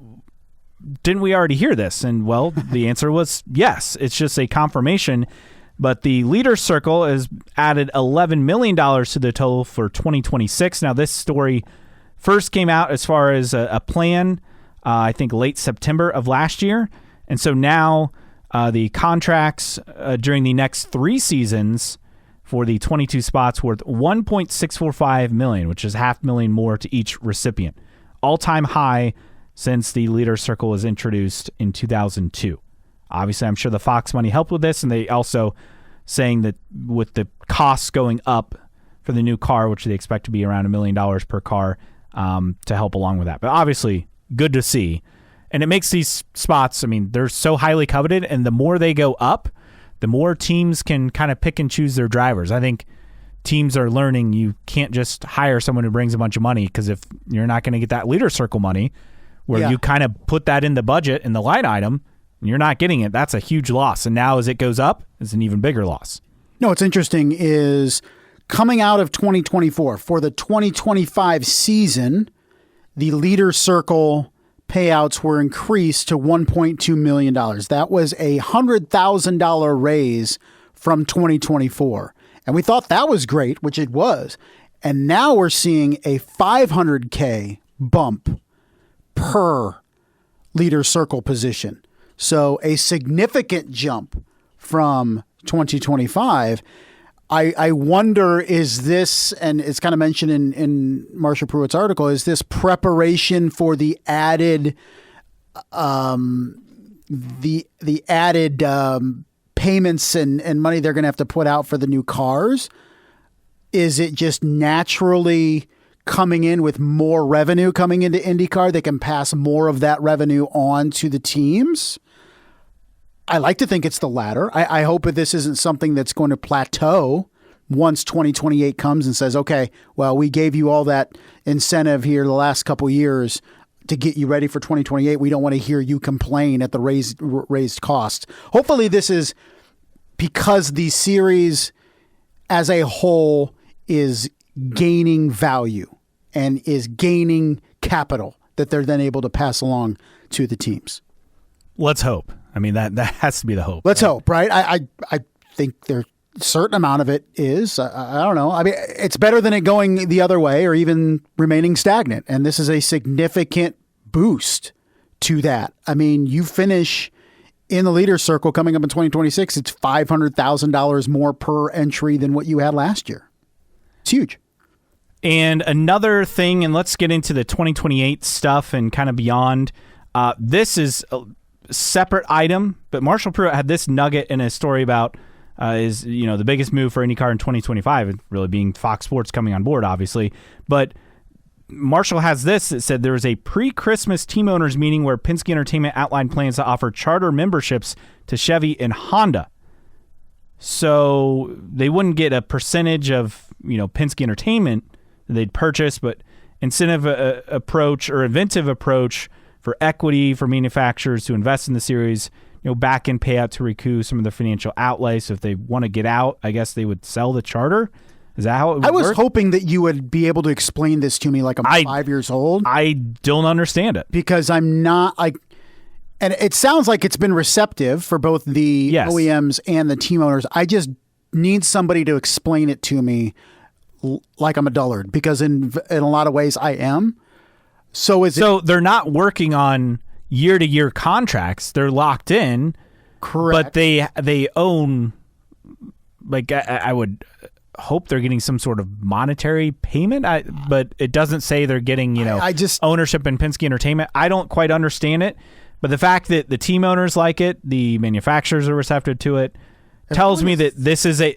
didn't we already hear this? And, well, the answer was yes. It's just a confirmation. But the Leaders Circle has added $11 million to the total for 2026. Now, this story first came out as far as a plan, I think late September of last year. And so now the contracts during the next 3 seasons for the 22 spots worth $1.645 million, which is $500,000 more to each recipient. All-time high since the Leaders Circle was introduced in 2002. Obviously, I'm sure the Fox money helped with this, and they also saying that with the costs going up for the new car, which they expect to be around $1 million per car, to help along with that. But obviously, good to see. And it makes these spots, I mean, they're so highly coveted, and the more they go up, the more teams can kind of pick and choose their drivers. I think teams are learning you can't just hire someone who brings a bunch of money, because if you're not going to get that leader circle money where you kind of put that in the budget in the line item and you're not getting it, that's a huge loss. And now as it goes up, it's an even bigger loss. No, what's interesting is coming out of 2024 for the 2025 season, the leader circle payouts were increased to $1.2 million. That was a $100,000 raise from 2024. And we thought that was great, which it was. And now we're seeing a $500K bump per leader circle position. So a significant jump from 2025. I wonder, is this, and it's kind of mentioned in Marshall Pruitt's article, is this preparation for the added payments and money they're going to have to put out for the new cars? Is it just naturally coming in with more revenue coming into IndyCar? They can pass more of that revenue on to the teams? I like to think it's the latter. I hope that this isn't something that's going to plateau once 2028 comes and says, okay, well, we gave you all that incentive here the last couple of years to get you ready for 2028. We don't want to hear you complain at the raised cost. Hopefully this is because the series as a whole is gaining value and is gaining capital that they're then able to pass along to the teams. Let's hope. I mean, that has to be the hope. Let's hope, right? I think there's a certain amount of it is. I don't know. I mean, it's better than it going the other way or even remaining stagnant. And this is a significant boost to that. I mean, you finish in the leader circle coming up in 2026, it's $500,000 more per entry than what you had last year. It's huge. And another thing, and let's get into the 2028 stuff and kind of beyond. This is separate item, but Marshall Pruitt had this nugget in a story about the biggest move for IndyCar in 2025, really being Fox Sports coming on board, obviously. But Marshall has this. It said there was a pre-Christmas team owners meeting where Penske Entertainment outlined plans to offer charter memberships to Chevy and Honda. So they wouldn't get a percentage of Penske Entertainment that they'd purchase, but inventive approach for equity for manufacturers to invest in the series, back in payout to recoup some of the financial outlay. So if they want to get out, I guess they would sell the charter. Is that how it would work? I was work? hoping that you would be able to explain this to me like I'm 5 years old. I don't understand it. Because I'm not and it sounds like it's been receptive for both the OEMs and the team owners. I just need somebody to explain it to me like I'm a dullard, because in a lot of ways I am. So they're not working on year-to-year contracts. They're locked in. Correct. But they own, I would hope they're getting some sort of monetary payment. But it doesn't say they're getting, ownership in Penske Entertainment. I don't quite understand it. But the fact that the team owners like it, the manufacturers are receptive to it, tells me that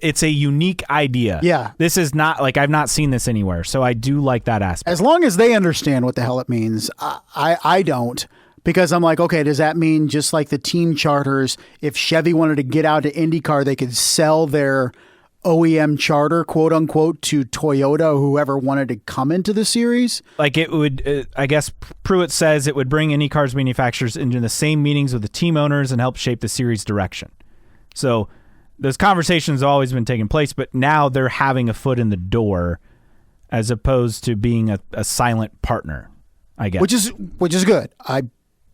it's a unique idea. Yeah. This is not I've not seen this anywhere. So I do like that aspect. As long as they understand what the hell it means, I don't, because I'm like, okay, does that mean just like the team charters, if Chevy wanted to get out to IndyCar, they could sell their OEM charter, quote unquote, to Toyota or whoever wanted to come into the series? It would, I guess Pruitt says it would bring IndyCar's manufacturers into the same meetings with the team owners and help shape the series direction. So those conversations have always been taking place, but now they're having a foot in the door as opposed to being a silent partner, I guess. Which is good.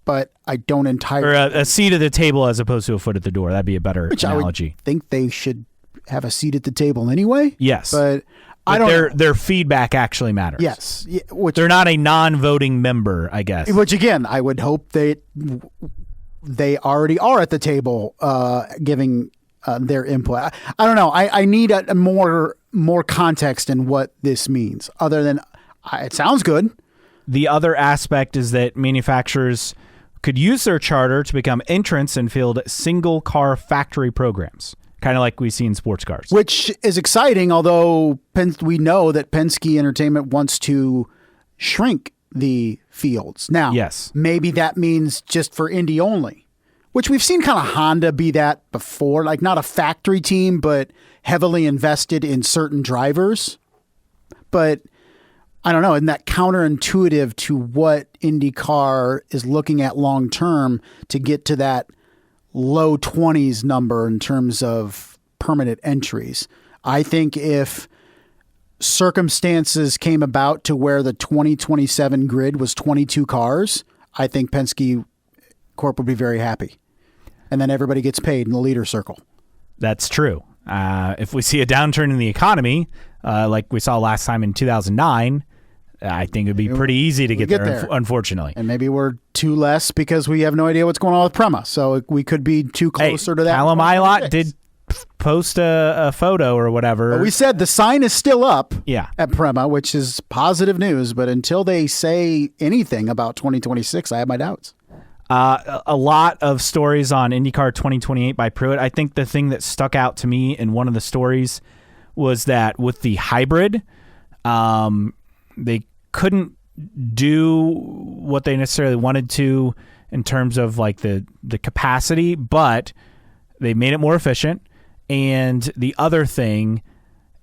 But I don't entirely... Or a seat at the table as opposed to a foot at the door. That'd be a better analogy. I would think they should have a seat at the table anyway. Yes. But I don't... Their feedback actually matters. Yes. They're not a non-voting member, I guess. Which, again, I would hope they already are at the table giving... their input. I don't know. I need a more context in what this means, other than it sounds good. The other aspect is that manufacturers could use their charter to become entrants and field single car factory programs, kind of like we see in sports cars. Which is exciting, although we know that Penske Entertainment wants to shrink the fields. Now, yes, maybe that means just for Indy only, which we've seen kind of Honda be that before, like not a factory team, but heavily invested in certain drivers. But I don't know, isn't that counterintuitive to what IndyCar is looking at long term to get to that low 20s number in terms of permanent entries? I think if circumstances came about to where the 2027 grid was 22 cars, I think Penske Corp would be very happy. And then everybody gets paid in the leader circle. That's true. If we see a downturn in the economy, like we saw last time in 2009, I think it'd be pretty easy to get there, unfortunately. And maybe we're two less because we have no idea what's going on with Prema. So we could be too closer to that. Callum Ilott did post a photo or whatever. But we said the sign is still up at Prema, which is positive news. But until they say anything about 2026, I have my doubts. A lot of stories on IndyCar 2028 by Pruitt. I think the thing that stuck out to me in one of the stories was that with the hybrid, they couldn't do what they necessarily wanted to in terms of like the capacity, but they made it more efficient. And the other thing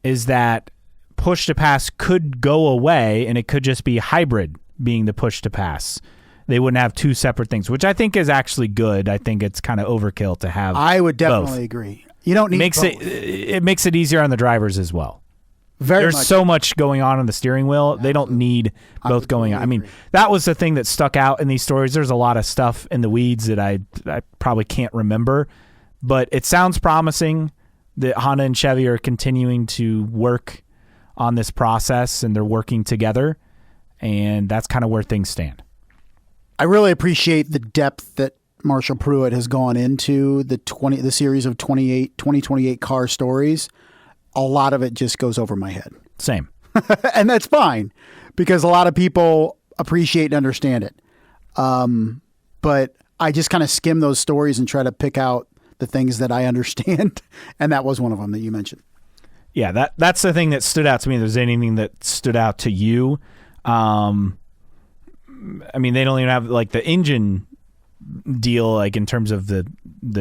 is that push to pass could go away and it could just be hybrid being the push to pass. They wouldn't have two separate things, which I think is actually good. I think it's kind of overkill to have I would definitely both. Agree. You don't need both. It makes it easier on the drivers as well. There's so much going on the steering wheel. Absolutely. They don't need both going on. I mean, that was the thing that stuck out in these stories. There's a lot of stuff in the weeds that I probably can't remember, but it sounds promising that Honda and Chevy are continuing to work on this process and they're working together, and that's kind of where things stand. I really appreciate the depth that Marshall Pruitt has gone into the series of 2028 car stories. A lot of it just goes over my head. Same. And that's fine because a lot of people appreciate and understand it. But I just kind of skim those stories and try to pick out the things that I understand. And that was one of them that you mentioned. Yeah, that's the thing that stood out to me. If there's anything that stood out to you. I mean, they don't even have like the engine deal, like in terms of the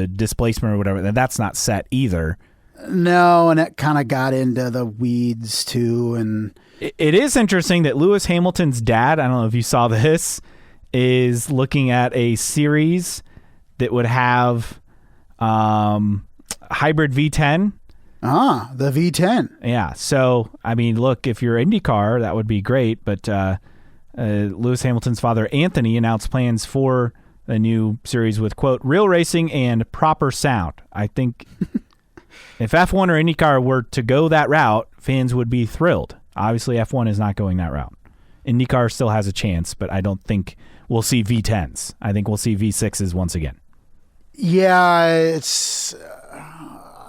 displacement or whatever. That's not set either. No, and it kind of got into the weeds too. And it is interesting that Lewis Hamilton's dad, I don't know if you saw this, is looking at a series that would have hybrid V10. Ah, the V10. Yeah. So, I mean, look, if you're IndyCar, that would be great. But Lewis Hamilton's father, Anthony, announced plans for a new series with, quote, real racing and proper sound. I think... If F1 or IndyCar were to go that route, fans would be thrilled. Obviously, F1 is not going that route. IndyCar still has a chance, but I don't think we'll see V10s. I think we'll see V6s once again. Yeah, it's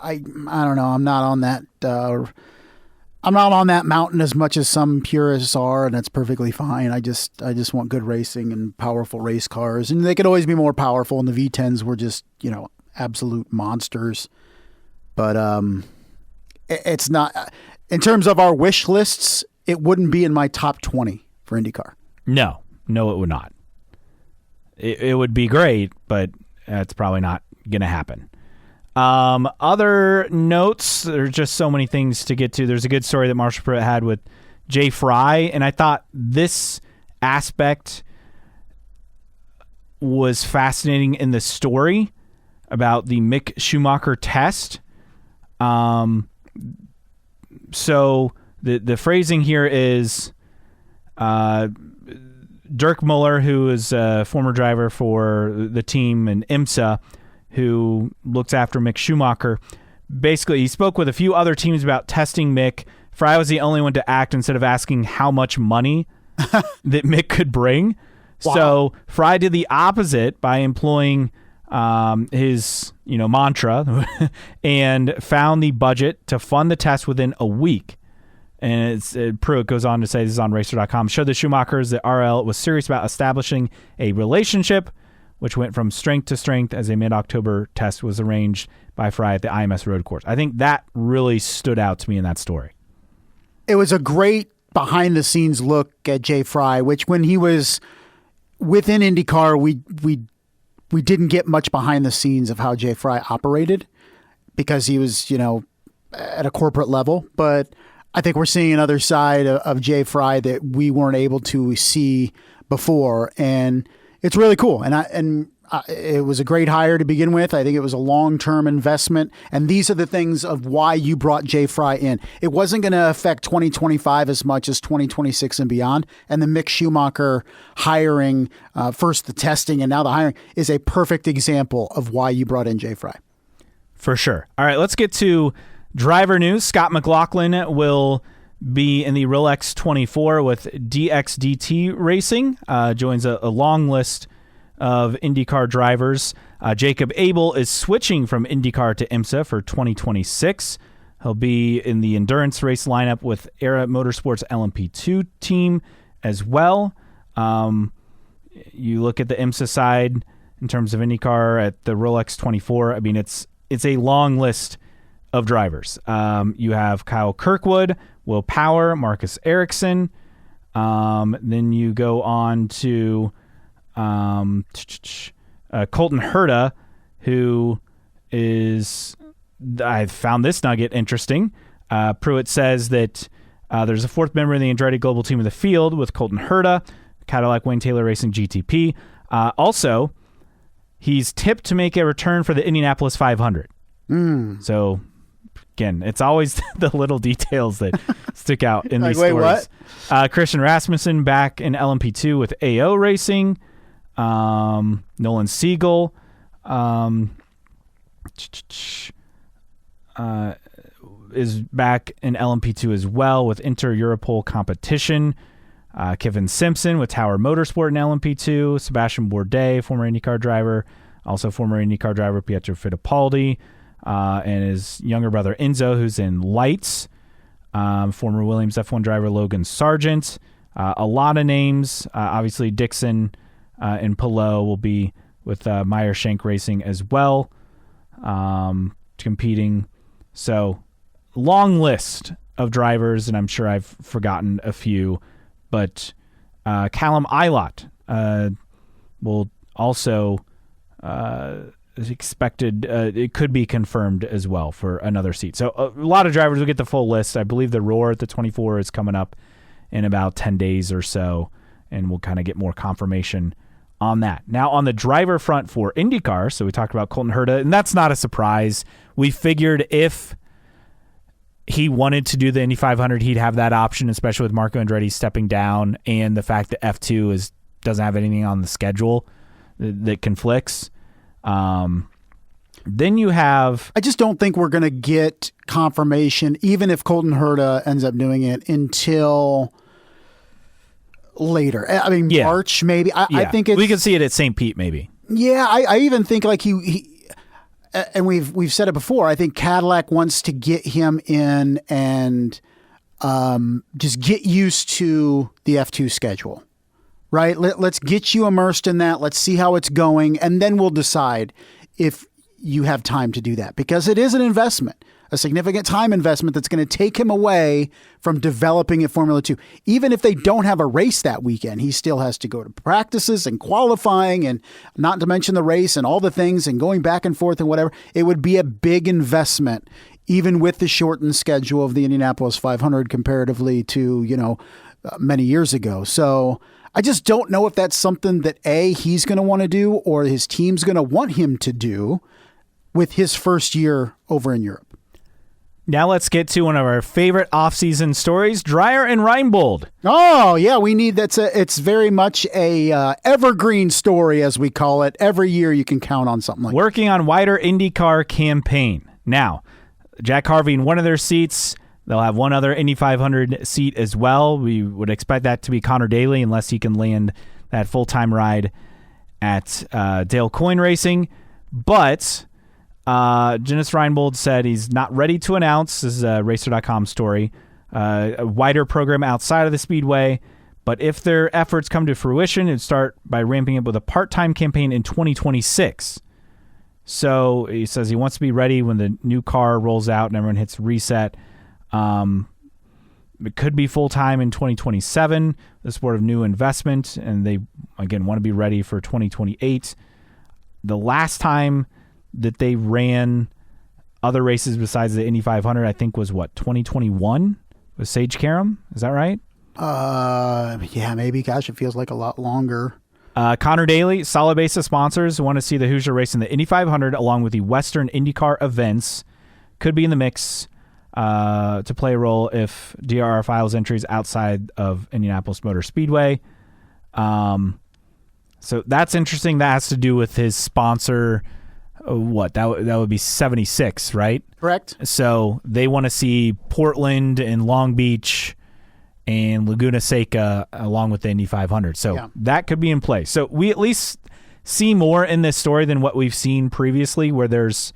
I don't know. I'm not on that. I'm not on that mountain as much as some purists are, and that's perfectly fine. I just want good racing and powerful race cars, and they could always be more powerful. And the V10s were just absolute monsters. But it's not, in terms of our wish lists, it wouldn't be in my top 20 for IndyCar. No, it would not. It would be great, but it's probably not going to happen. Other notes, there's just so many things to get to. There's a good story that Marshall Pruitt had with Jay Fry, and I thought this aspect was fascinating in the story about the Mick Schumacher test. So the phrasing here is Dirk Muller, who is a former driver for the team, and IMSA, who looks after Mick Schumacher. Basically, he spoke with a few other teams about testing Mick. Fry was the only one to act instead of asking how much money that Mick could bring. Wow. So Fry did the opposite by employing his mantra and found the budget to fund the test within a week. And Pruitt goes on to say, this is on Racer.com, showed the Schumachers that RL was serious about establishing a relationship, which went from strength to strength as a mid-October test was arranged by Fry at the IMS road course. I think that really stood out to me in that story. It was a great behind-the-scenes look at Jay Fry, which when he was within IndyCar, we we didn't get much behind the scenes of how Jay Fry operated because he was, at a corporate level. But I think we're seeing another side of Jay Fry that we weren't able to see before. And it's really cool. And it was a great hire to begin with. I think it was a long-term investment. And these are the things of why you brought Jay Fry in. It wasn't going to affect 2025 as much as 2026 and beyond. And the Mick Schumacher hiring, first the testing and now the hiring, is a perfect example of why you brought in Jay Fry. For sure. All right, let's get to driver news. Scott McLaughlin will be in the Rolex 24 with DXDT Racing. Joins a long list of IndyCar drivers. Jacob Abel is switching from IndyCar to IMSA for 2026. He'll be in the endurance race lineup with Era Motorsports LMP2 team as well. You look at the IMSA side in terms of IndyCar at the Rolex 24. I mean, it's a long list of drivers. You have Kyle Kirkwood, Will Power, Marcus Ericsson. Then you go on to Colton Herta, who is, I found this nugget interesting. Pruitt says that there's a fourth member in the Andretti Global team in the field with Colton Herta, Cadillac Wayne Taylor Racing GTP. Also, he's tipped to make a return for the Indianapolis 500. So, again, it's always the little details that stick out in these stories. What? Christian Rasmussen back in LMP2 with AO Racing. Nolan Siegel is back in LMP2 as well with Inter-Europol competition. Kevin Simpson with Tower Motorsport in LMP2. Sebastian Bourdais, former IndyCar driver. Also former IndyCar driver Pietro Fittipaldi. And his younger brother Enzo, who's in Lights. Former Williams F1 driver Logan Sargent. A lot of names. Obviously, Dixon and Palou will be with Meyer Shank Racing as well, competing. So, long list of drivers, and I'm sure I've forgotten a few. But Callum Ilott will also is expected. It could be confirmed as well for another seat. So a lot of drivers will get the full list. I believe the Roar at the 24 is coming up in about 10 days or so, and we'll kind of get more confirmation on that. Now on the driver front for IndyCar, so we talked about Colton Herta, and that's not a surprise. We figured if he wanted to do the Indy 500, he'd have that option, especially with Marco Andretti stepping down and the fact that F2 doesn't have anything on the schedule that conflicts. Then you have... I just don't think we're going to get confirmation, even if Colton Herta ends up doing it, until later. I mean, yeah. March maybe. I think it's... We could see it at St. Pete maybe. Yeah, I even think like he and we've said it before, I think Cadillac wants to get him in and just get used to the F2 schedule, right? Let's get you immersed in that. Let's see how it's going, and then we'll decide if you have time to do that, because it is an investment, a significant time investment that's going to take him away from developing at Formula 2. Even if they don't have a race that weekend, he still has to go to practices and qualifying, and not to mention the race and all the things and going back and forth and whatever. It would be a big investment, even with the shortened schedule of the Indianapolis 500 comparatively to, many years ago. So I just don't know if that's something that he's going to want to do or his team's going to want him to do with his first year over in Europe. Now let's get to one of our favorite off-season stories, Dreyer and Reinbold. Oh, yeah, we need it's very much a evergreen story, as we call it. Every year you can count on something like that. Working on wider IndyCar campaign. Now, Jack Harvey in one of their seats. They'll have one other Indy 500 seat as well. We would expect that to be Connor Daly, unless he can land that full-time ride at Dale Coyne Racing. But Jens Reinbold said he's not ready to announce, this is a Racer.com story, a wider program outside of the Speedway. But if their efforts come to fruition, it'd start by ramping up with a part-time campaign in 2026. So he says he wants to be ready when the new car rolls out and everyone hits reset. It could be full-time in 2027, the sport of new investment, and they, again, want to be ready for 2028. the last time that they ran other races besides the Indy 500, I think was 2021 with Sage Karam. Is that right? Yeah, maybe. Gosh, it feels like a lot longer. Connor Daly, solid base of sponsors. Want to see the Hoosier race in the Indy 500 along with the Western IndyCar events. Could be in the mix to play a role if DRR files entries outside of Indianapolis Motor Speedway. So that's interesting. That has to do with his sponsor. That would be 76, right? Correct. So they want to see Portland and Long Beach and Laguna Seca along with the Indy 500. So that could be in play. So we at least see more in this story than what we've seen previously, where there's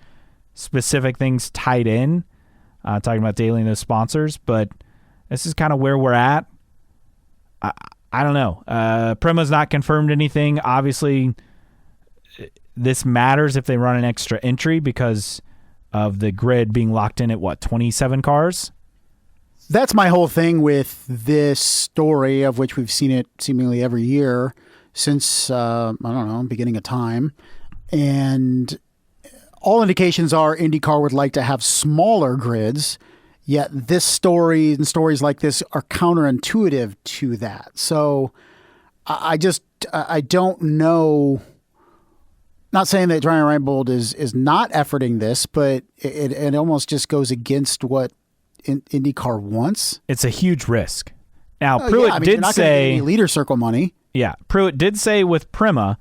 specific things tied in, talking about Daly and those sponsors. But this is kind of where we're at. I don't know. Prima's not confirmed anything. Obviously, this matters if they run an extra entry because of the grid being locked in at 27 cars? That's my whole thing with this story, of which we've seen it seemingly every year since, beginning of time. And all indications are IndyCar would like to have smaller grids, yet this story and stories like this are counterintuitive to that. So I don't know. Not saying that Ryan Reinbold is not efforting this, but it almost just goes against what IndyCar wants. It's a huge risk. Now, Pruitt did you're not say get any leader circle money. Yeah, Pruitt did say with Prima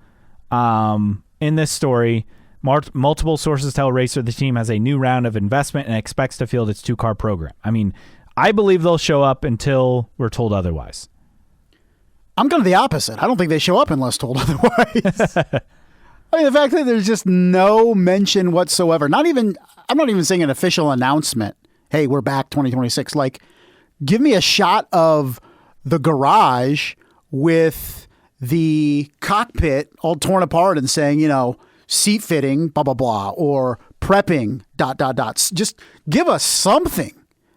in this story, multiple sources tell Racer the team has a new round of investment and expects to field its 2-car program. I mean, I believe they'll show up until we're told otherwise. I'm kind of the opposite. I don't think they show up unless told otherwise. I mean, the fact that there's just no mention whatsoever, I'm not even saying an official announcement. Hey, we're back 2026. Like, give me a shot of the garage with the cockpit all torn apart and saying, seat fitting, blah, blah, blah, or prepping, ... Just give us something.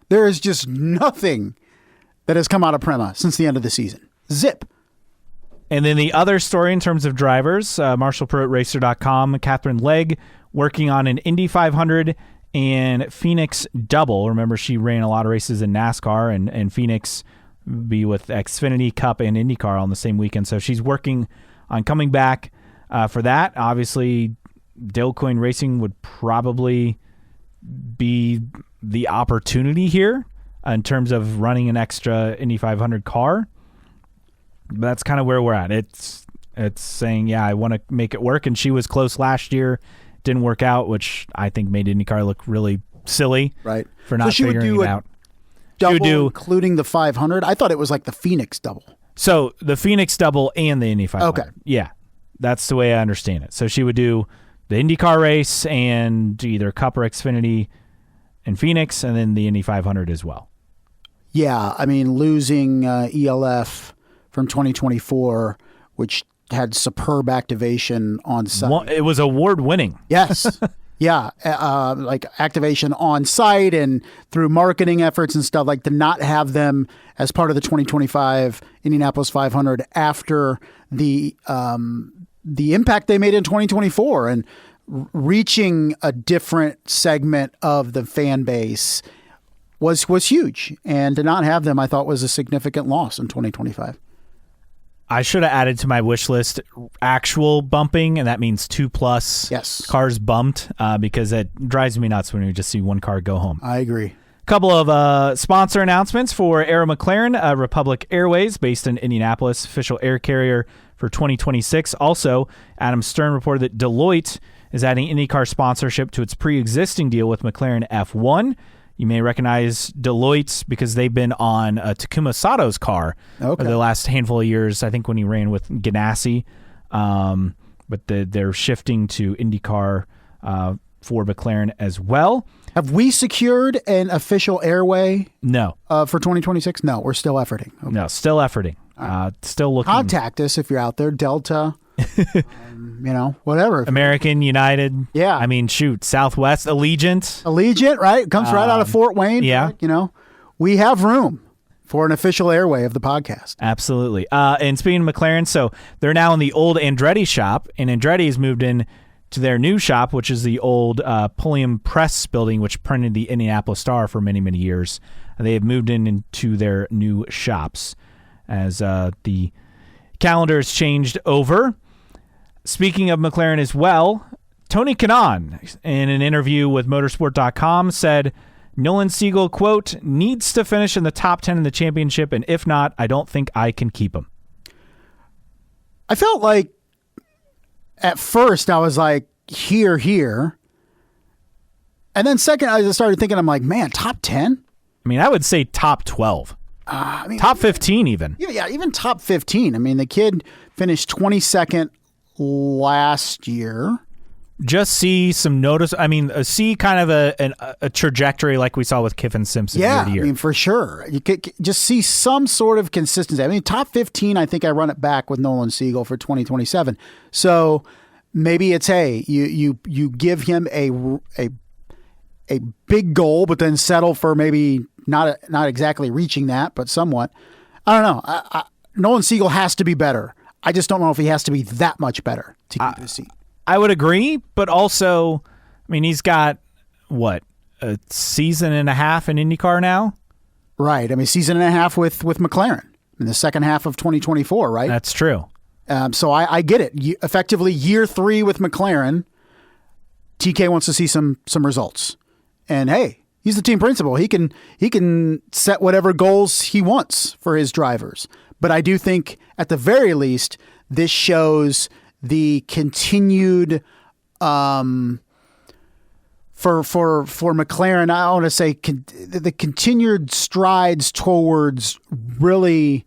There is just nothing that has come out of Prima since the end of the season. Zip. And then the other story in terms of drivers, Marshall Pruitt, Racer.com, Catherine Legg working on an Indy 500 and Phoenix double. Remember, she ran a lot of races in NASCAR, and Phoenix be with Xfinity, Cup, and IndyCar on the same weekend. So she's working on coming back for that. Obviously, Dale Coyne Racing would probably be the opportunity here in terms of running an extra Indy 500 car. But that's kind of where we're at. It's saying, I want to make it work. And she was close last year. Didn't work out, which I think made IndyCar look really silly. Right. For not figuring it out. Double, including the 500? I thought it was like the Phoenix double. So the Phoenix double and the Indy 500. Okay. Yeah. That's the way I understand it. So she would do the IndyCar race and either Cup or Xfinity in Phoenix, and then the Indy 500 as well. Yeah. I mean, losing ELF from 2024, which had superb activation on site. It was award-winning. Yes. Yeah. Like activation on site and through marketing efforts and stuff, like to not have them as part of the 2025 Indianapolis 500 after the impact they made in 2024 and reaching a different segment of the fan base was huge. And to not have them, I thought, was a significant loss in 2025. I should have added to my wish list actual bumping, and that means 2+ cars bumped because it drives me nuts when you just see one car go home. I agree. Couple of sponsor announcements for Aero McLaren, Republic Airways, based in Indianapolis, official air carrier for 2026. Also, Adam Stern reported that Deloitte is adding IndyCar sponsorship to its pre-existing deal with McLaren F1. You may recognize Deloitte because they've been on Takuma Sato's car for the last handful of years, I think when he ran with Ganassi. But they're shifting to IndyCar for McLaren as well. Have we secured an official airway? No. For 2026? No, we're still efforting. Okay. No, still efforting. Still looking. Contact us if you're out there. Delta. Whatever. American, United. Yeah. I mean, shoot, Southwest, Allegiant, right? Comes right out of Fort Wayne. Yeah. Right? We have room for an official airway of the podcast. Absolutely. And speaking of McLaren, so they're now in the old Andretti shop, and Andretti's moved in to their new shop, which is the old Pulliam Press building, which printed the Indianapolis Star for many, many years. They have moved into their new shops as the calendar has changed over. Speaking of McLaren as well, Tony Kanaan, in an interview with motorsport.com, said Nolan Siegel, quote, needs to finish in the top 10 in the championship, and if not, I don't think I can keep him. I felt like at first I was like, here. And then second, I just started thinking, I'm like, man, top 10? I mean, I would say top 12. Top 15 even. Yeah, even top 15. I mean, the kid finished 22nd last year. Just see some notice. I mean, see kind of a trajectory like we saw with Kiffin Simpson year to year. I mean, for sure. You could just see some sort of consistency. I mean, top 15, I think I run it back with Nolan Siegel for 2027. So maybe it's, hey, you give him a big goal, but then settle for maybe not exactly reaching that, but somewhat. I don't know. Nolan Siegel has to be better. I just don't know if he has to be that much better to keep his seat. I would agree, but also, I mean, he's got, what, a season and a half in IndyCar now? Right. I mean, season and a half with McLaren in the second half of 2024, right? That's true. So I get it. Effectively, year 3 with McLaren, TK wants to see some results. And hey, he's the team principal. He can set whatever goals he wants for his drivers. But I do think, at the very least, this shows the continued for McLaren, I want to say the continued strides towards really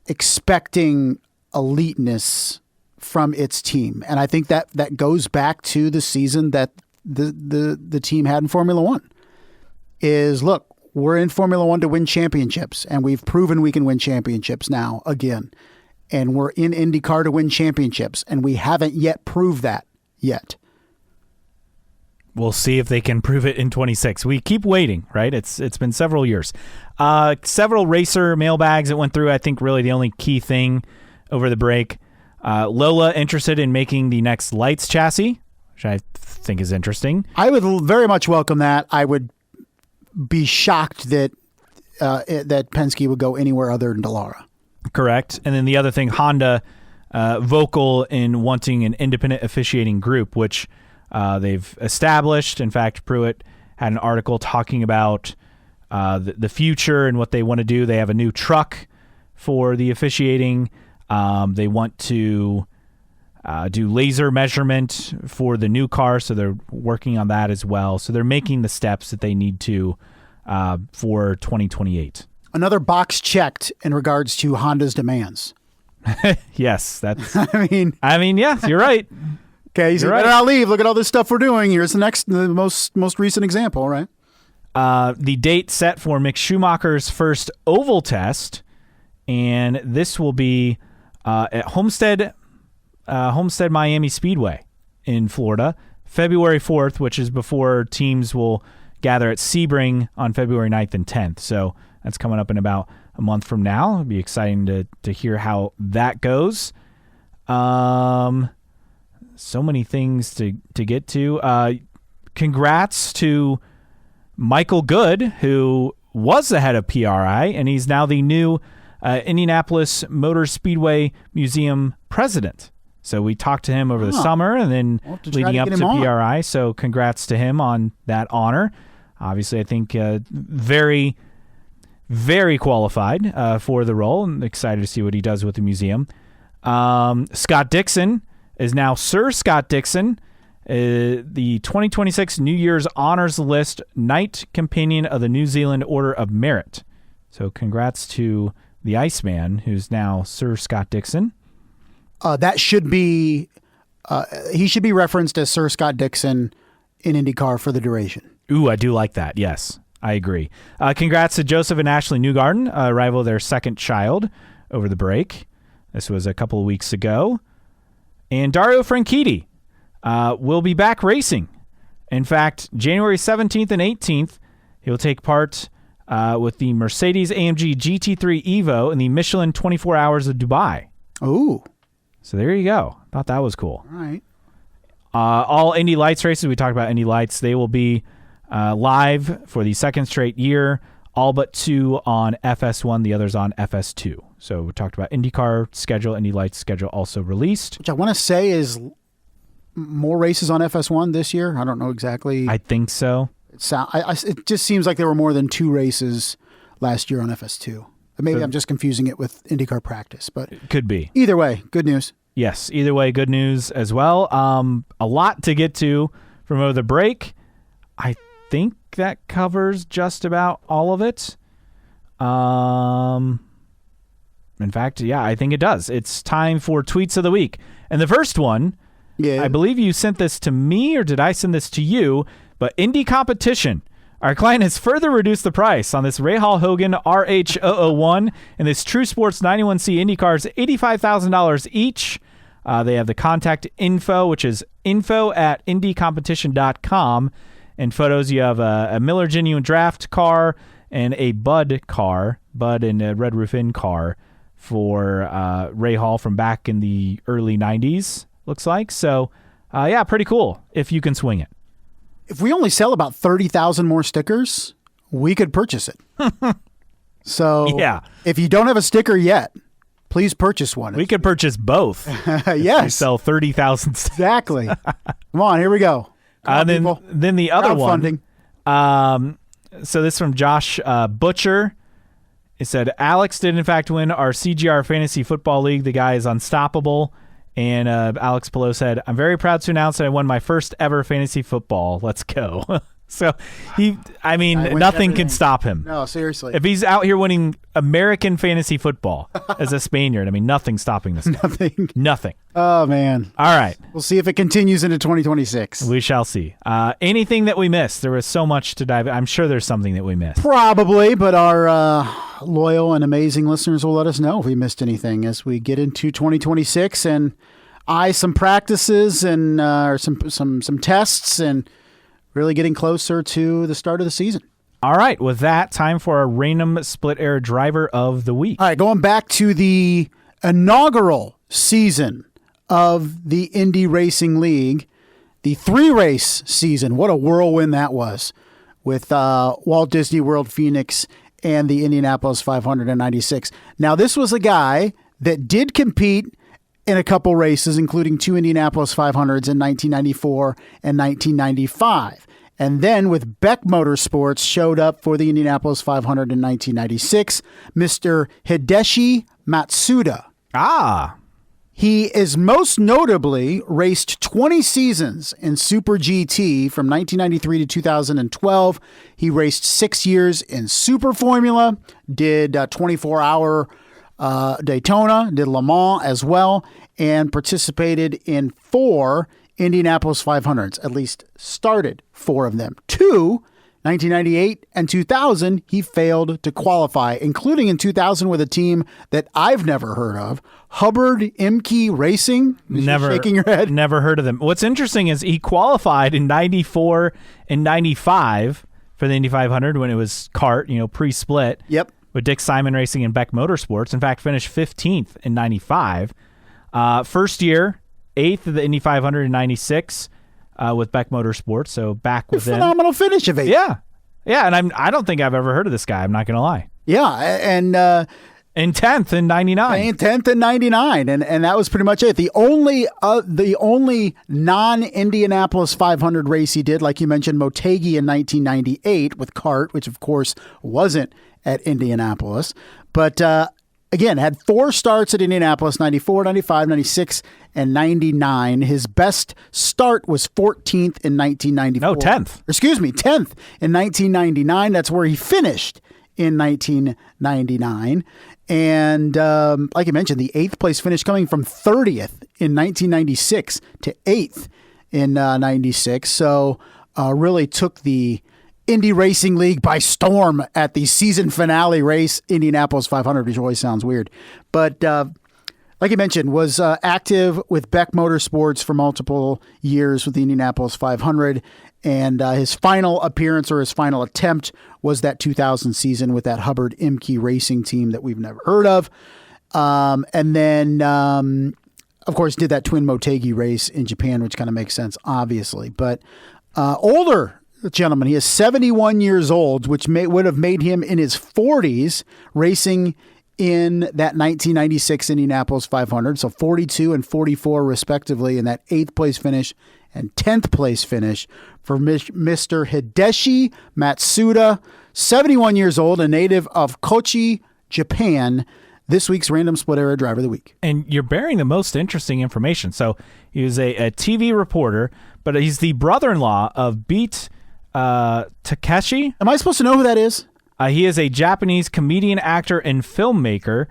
expecting eliteness from its team. And I think that goes back to the season that the team had in Formula One. Is, look, we're in Formula One to win championships, and we've proven we can win championships now again. And we're in IndyCar to win championships, and we haven't yet proved that yet. We'll see if they can prove it in 26. We keep waiting, right? It's been several years. Several racer mailbags that went through. I think really the only key thing over the break. Lola interested in making the next Lights chassis, which I think is interesting. I would very much welcome that. I would be shocked that Penske would go anywhere other than Dallara. Correct. And then the other thing, Honda vocal in wanting an independent officiating group, which they've established. In fact, Pruitt had an article talking about the future and what they want to do. They have a new truck for the officiating. They want to do laser measurement for the new car, so they're working on that as well. So they're making the steps that they need to for 2028. Another box checked in regards to Honda's demands. Yes, that's. I mean, yeah, you're right. Okay, you better not leave. Look at all this stuff we're doing. Here's the most recent example, right? The date set for Mick Schumacher's first oval test, and this will be at Homestead Miami Speedway in Florida, February 4th, which is before teams will gather at Sebring on February 9th and 10th. So that's coming up in about a month from now. It'll be exciting to hear how that goes. So many things to get to. Congrats to Michael Good, who was the head of PRI, and he's now the new Indianapolis Motor Speedway Museum president. So we talked to him over the summer and then leading up to PRI. So congrats to him on that honor. Obviously, I think very, very qualified for the role. I'm excited to see what he does with the museum. Scott Dixon is now Sir Scott Dixon, the 2026 New Year's Honors List Knight Companion of the New Zealand Order of Merit. So congrats to the Iceman, who's now Sir Scott Dixon. That should be, he should be referenced as Sir Scott Dixon in IndyCar for the duration. Ooh, I do like that. Yes, I agree. Congrats to Joseph and Ashley Newgarden, arrival of their second child over the break. This was a couple of weeks ago. And Dario Franchitti will be back racing. In fact, January 17th and 18th, he'll take part with the Mercedes-AMG GT3 Evo in the Michelin 24 Hours of Dubai. Ooh. So there you go. Thought that was cool. All right. All Indy Lights races, we talked about Indy Lights, they will be live for the second straight year, all but 2 on FS1, the others on FS2. So we talked about IndyCar schedule, Indy Lights schedule also released. Which I want to say is more races on FS1 this year. I don't know exactly. I think so. It just seems like there were more than 2 races last year on FS2. Maybe I'm just confusing it with IndyCar practice, but it could be. Either way, good news. Yes, either way, good news as well. A lot to get to from over the break. I think that covers just about all of it. In fact, yeah, I think it does. It's time for Tweets of the Week. And the first one, I believe you sent this to me, or did I send this to you? But Indy Competition. Our client has further reduced the price on this Rahal Hogan RH001 and this True Sports 91C Indy cars, $85,000 each. They have the contact info, which is info@indycompetition.com. And photos, you have a Miller Genuine Draft car and a Bud car, Bud and a Red Roof Inn car for Rahal from back in the early 90s, looks like. So, yeah, pretty cool if you can swing it. If we only sell about 30,000 more stickers, we could purchase it. So yeah. If you don't have a sticker yet, please purchase one. We could purchase both. Yes. We sell 30,000 stickers. Exactly. Come on, here we go. Then the other one. So this from Josh Butcher. It said, Alex did in fact win our CGR Fantasy Football League. The guy is unstoppable. And Alex Pillow said, I'm very proud to announce that I won my first ever fantasy football. Let's go. So, nothing can stop him. No, seriously. If he's out here winning American fantasy football as a Spaniard, nothing's stopping this guy. Nothing. Oh, man. All right. We'll see if it continues into 2026. We shall see. Anything that we missed? There was so much to dive in. I'm sure there's something that we missed. Probably, but our loyal and amazing listeners will let us know if we missed anything as we get into 2026 and eye some practices and some tests and really getting closer to the start of the season. All right. With that, time for our random split air driver of the week. All right. Going back to the inaugural season of the Indy Racing League, the 3-race season. What a whirlwind that was with Walt Disney World Phoenix and the Indianapolis 596. Now, this was a guy that did compete in a couple races, including 2 Indianapolis 500s in 1994 and 1995. And then with Beck Motorsports showed up for the Indianapolis 500 in 1996, Mr. Hideshi Matsuda. He is most notably raced 20 seasons in Super GT from 1993 to 2012. He raced 6 years in Super Formula, did 24-hour Daytona, did Le Mans as well, and participated in 4 Indianapolis 500s, at least started 4 of them. 2, 1998 and 2000, he failed to qualify, including in 2000 with a team that I've never heard of, Hubbard Imke Racing. Never, shaking your head. Never heard of them. What's interesting is he qualified in 94 and 95 for the Indy 500 when it was kart, pre-split. Yep. With Dick Simon Racing and Beck Motorsports. In fact, finished 15th in 95. First year, 8th of the Indy 500 in 96 with Beck Motorsports. So back within. Phenomenal finish of 8th. Yeah. Yeah, and I don't think I've ever heard of this guy. I'm not going to lie. Yeah, and 10th in 99. 10th in 99, and that was pretty much it. The only non-Indianapolis 500 race he did, like you mentioned, Motegi in 1998 with kart, which of course wasn't at Indianapolis. But again, had 4 starts at Indianapolis, 94, 95, 96, and 99. His best start was 14th in 1994. No, 10th. Excuse me, 10th in 1999. That's where he finished in 1999. And like I mentioned, the 8th place finish coming from 30th in 1996 to 8th in 96. So really took the Indy Racing League by storm at the season finale race, Indianapolis 500, which always sounds weird. But like I mentioned, was active with Beck Motorsports for multiple years with the Indianapolis 500. And his final appearance or his final attempt was that 2000 season with that Hubbard Imke Racing team that we've never heard of. And then of course, did that Twin Motegi race in Japan, which kind of makes sense, obviously. But older gentleman, he is 71 years old, which would have made him in his 40s racing in that 1996 Indianapolis 500. So 42 and 44 respectively in that 8th place finish and 10th place finish for Mr. Hideshi Matsuda, 71 years old, a native of Kochi, Japan. This week's Random Split Era Driver of the Week. And you're bearing the most interesting information. So he was a TV reporter, but he's the brother-in-law of Beat Takeshi. Am I supposed to know who that is? He is a Japanese comedian, actor, and filmmaker,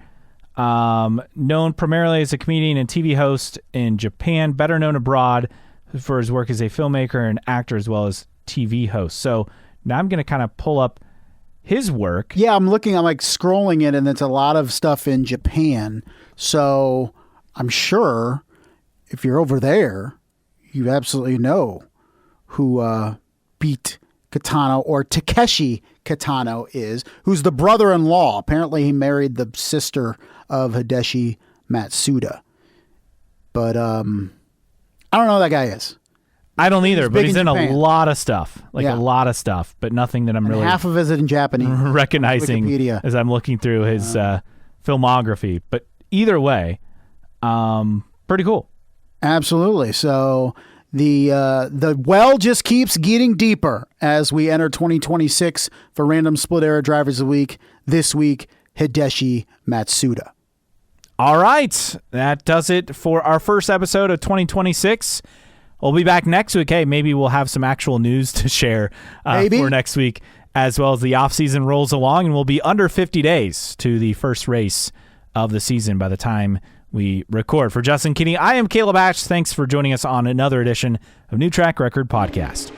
known primarily as a comedian and TV host in Japan, better known abroad for his work as a filmmaker and actor as well as TV host. So now I'm going to kind of pull up his work. Yeah, I'm like scrolling it, and it's a lot of stuff in Japan. So I'm sure if you're over there, you absolutely know who Beat Kitano or Takeshi Kitano is, who's the brother-in-law. Apparently he married the sister of Hideshi Matsuda. But I don't know who that guy is. I don't either, but he's in Japan. a lot of stuff, a lot of stuff, but nothing that I'm really half of it in Japanese recognizing Wikipedia. As I'm looking through his filmography. But either way, pretty cool. Absolutely. So the well just keeps getting deeper as we enter 2026 for Random Split Era Drivers of the Week. This week, Hideshi Matsuda. All right. That does it for our first episode of 2026. We'll be back next week. Hey, maybe we'll have some actual news to share for next week, as well as the offseason rolls along, and we'll be under 50 days to the first race of the season by the time we record. For Justin Kinney, I am Caleb Ash. Thanks for joining us on another edition of New Track Record Podcast.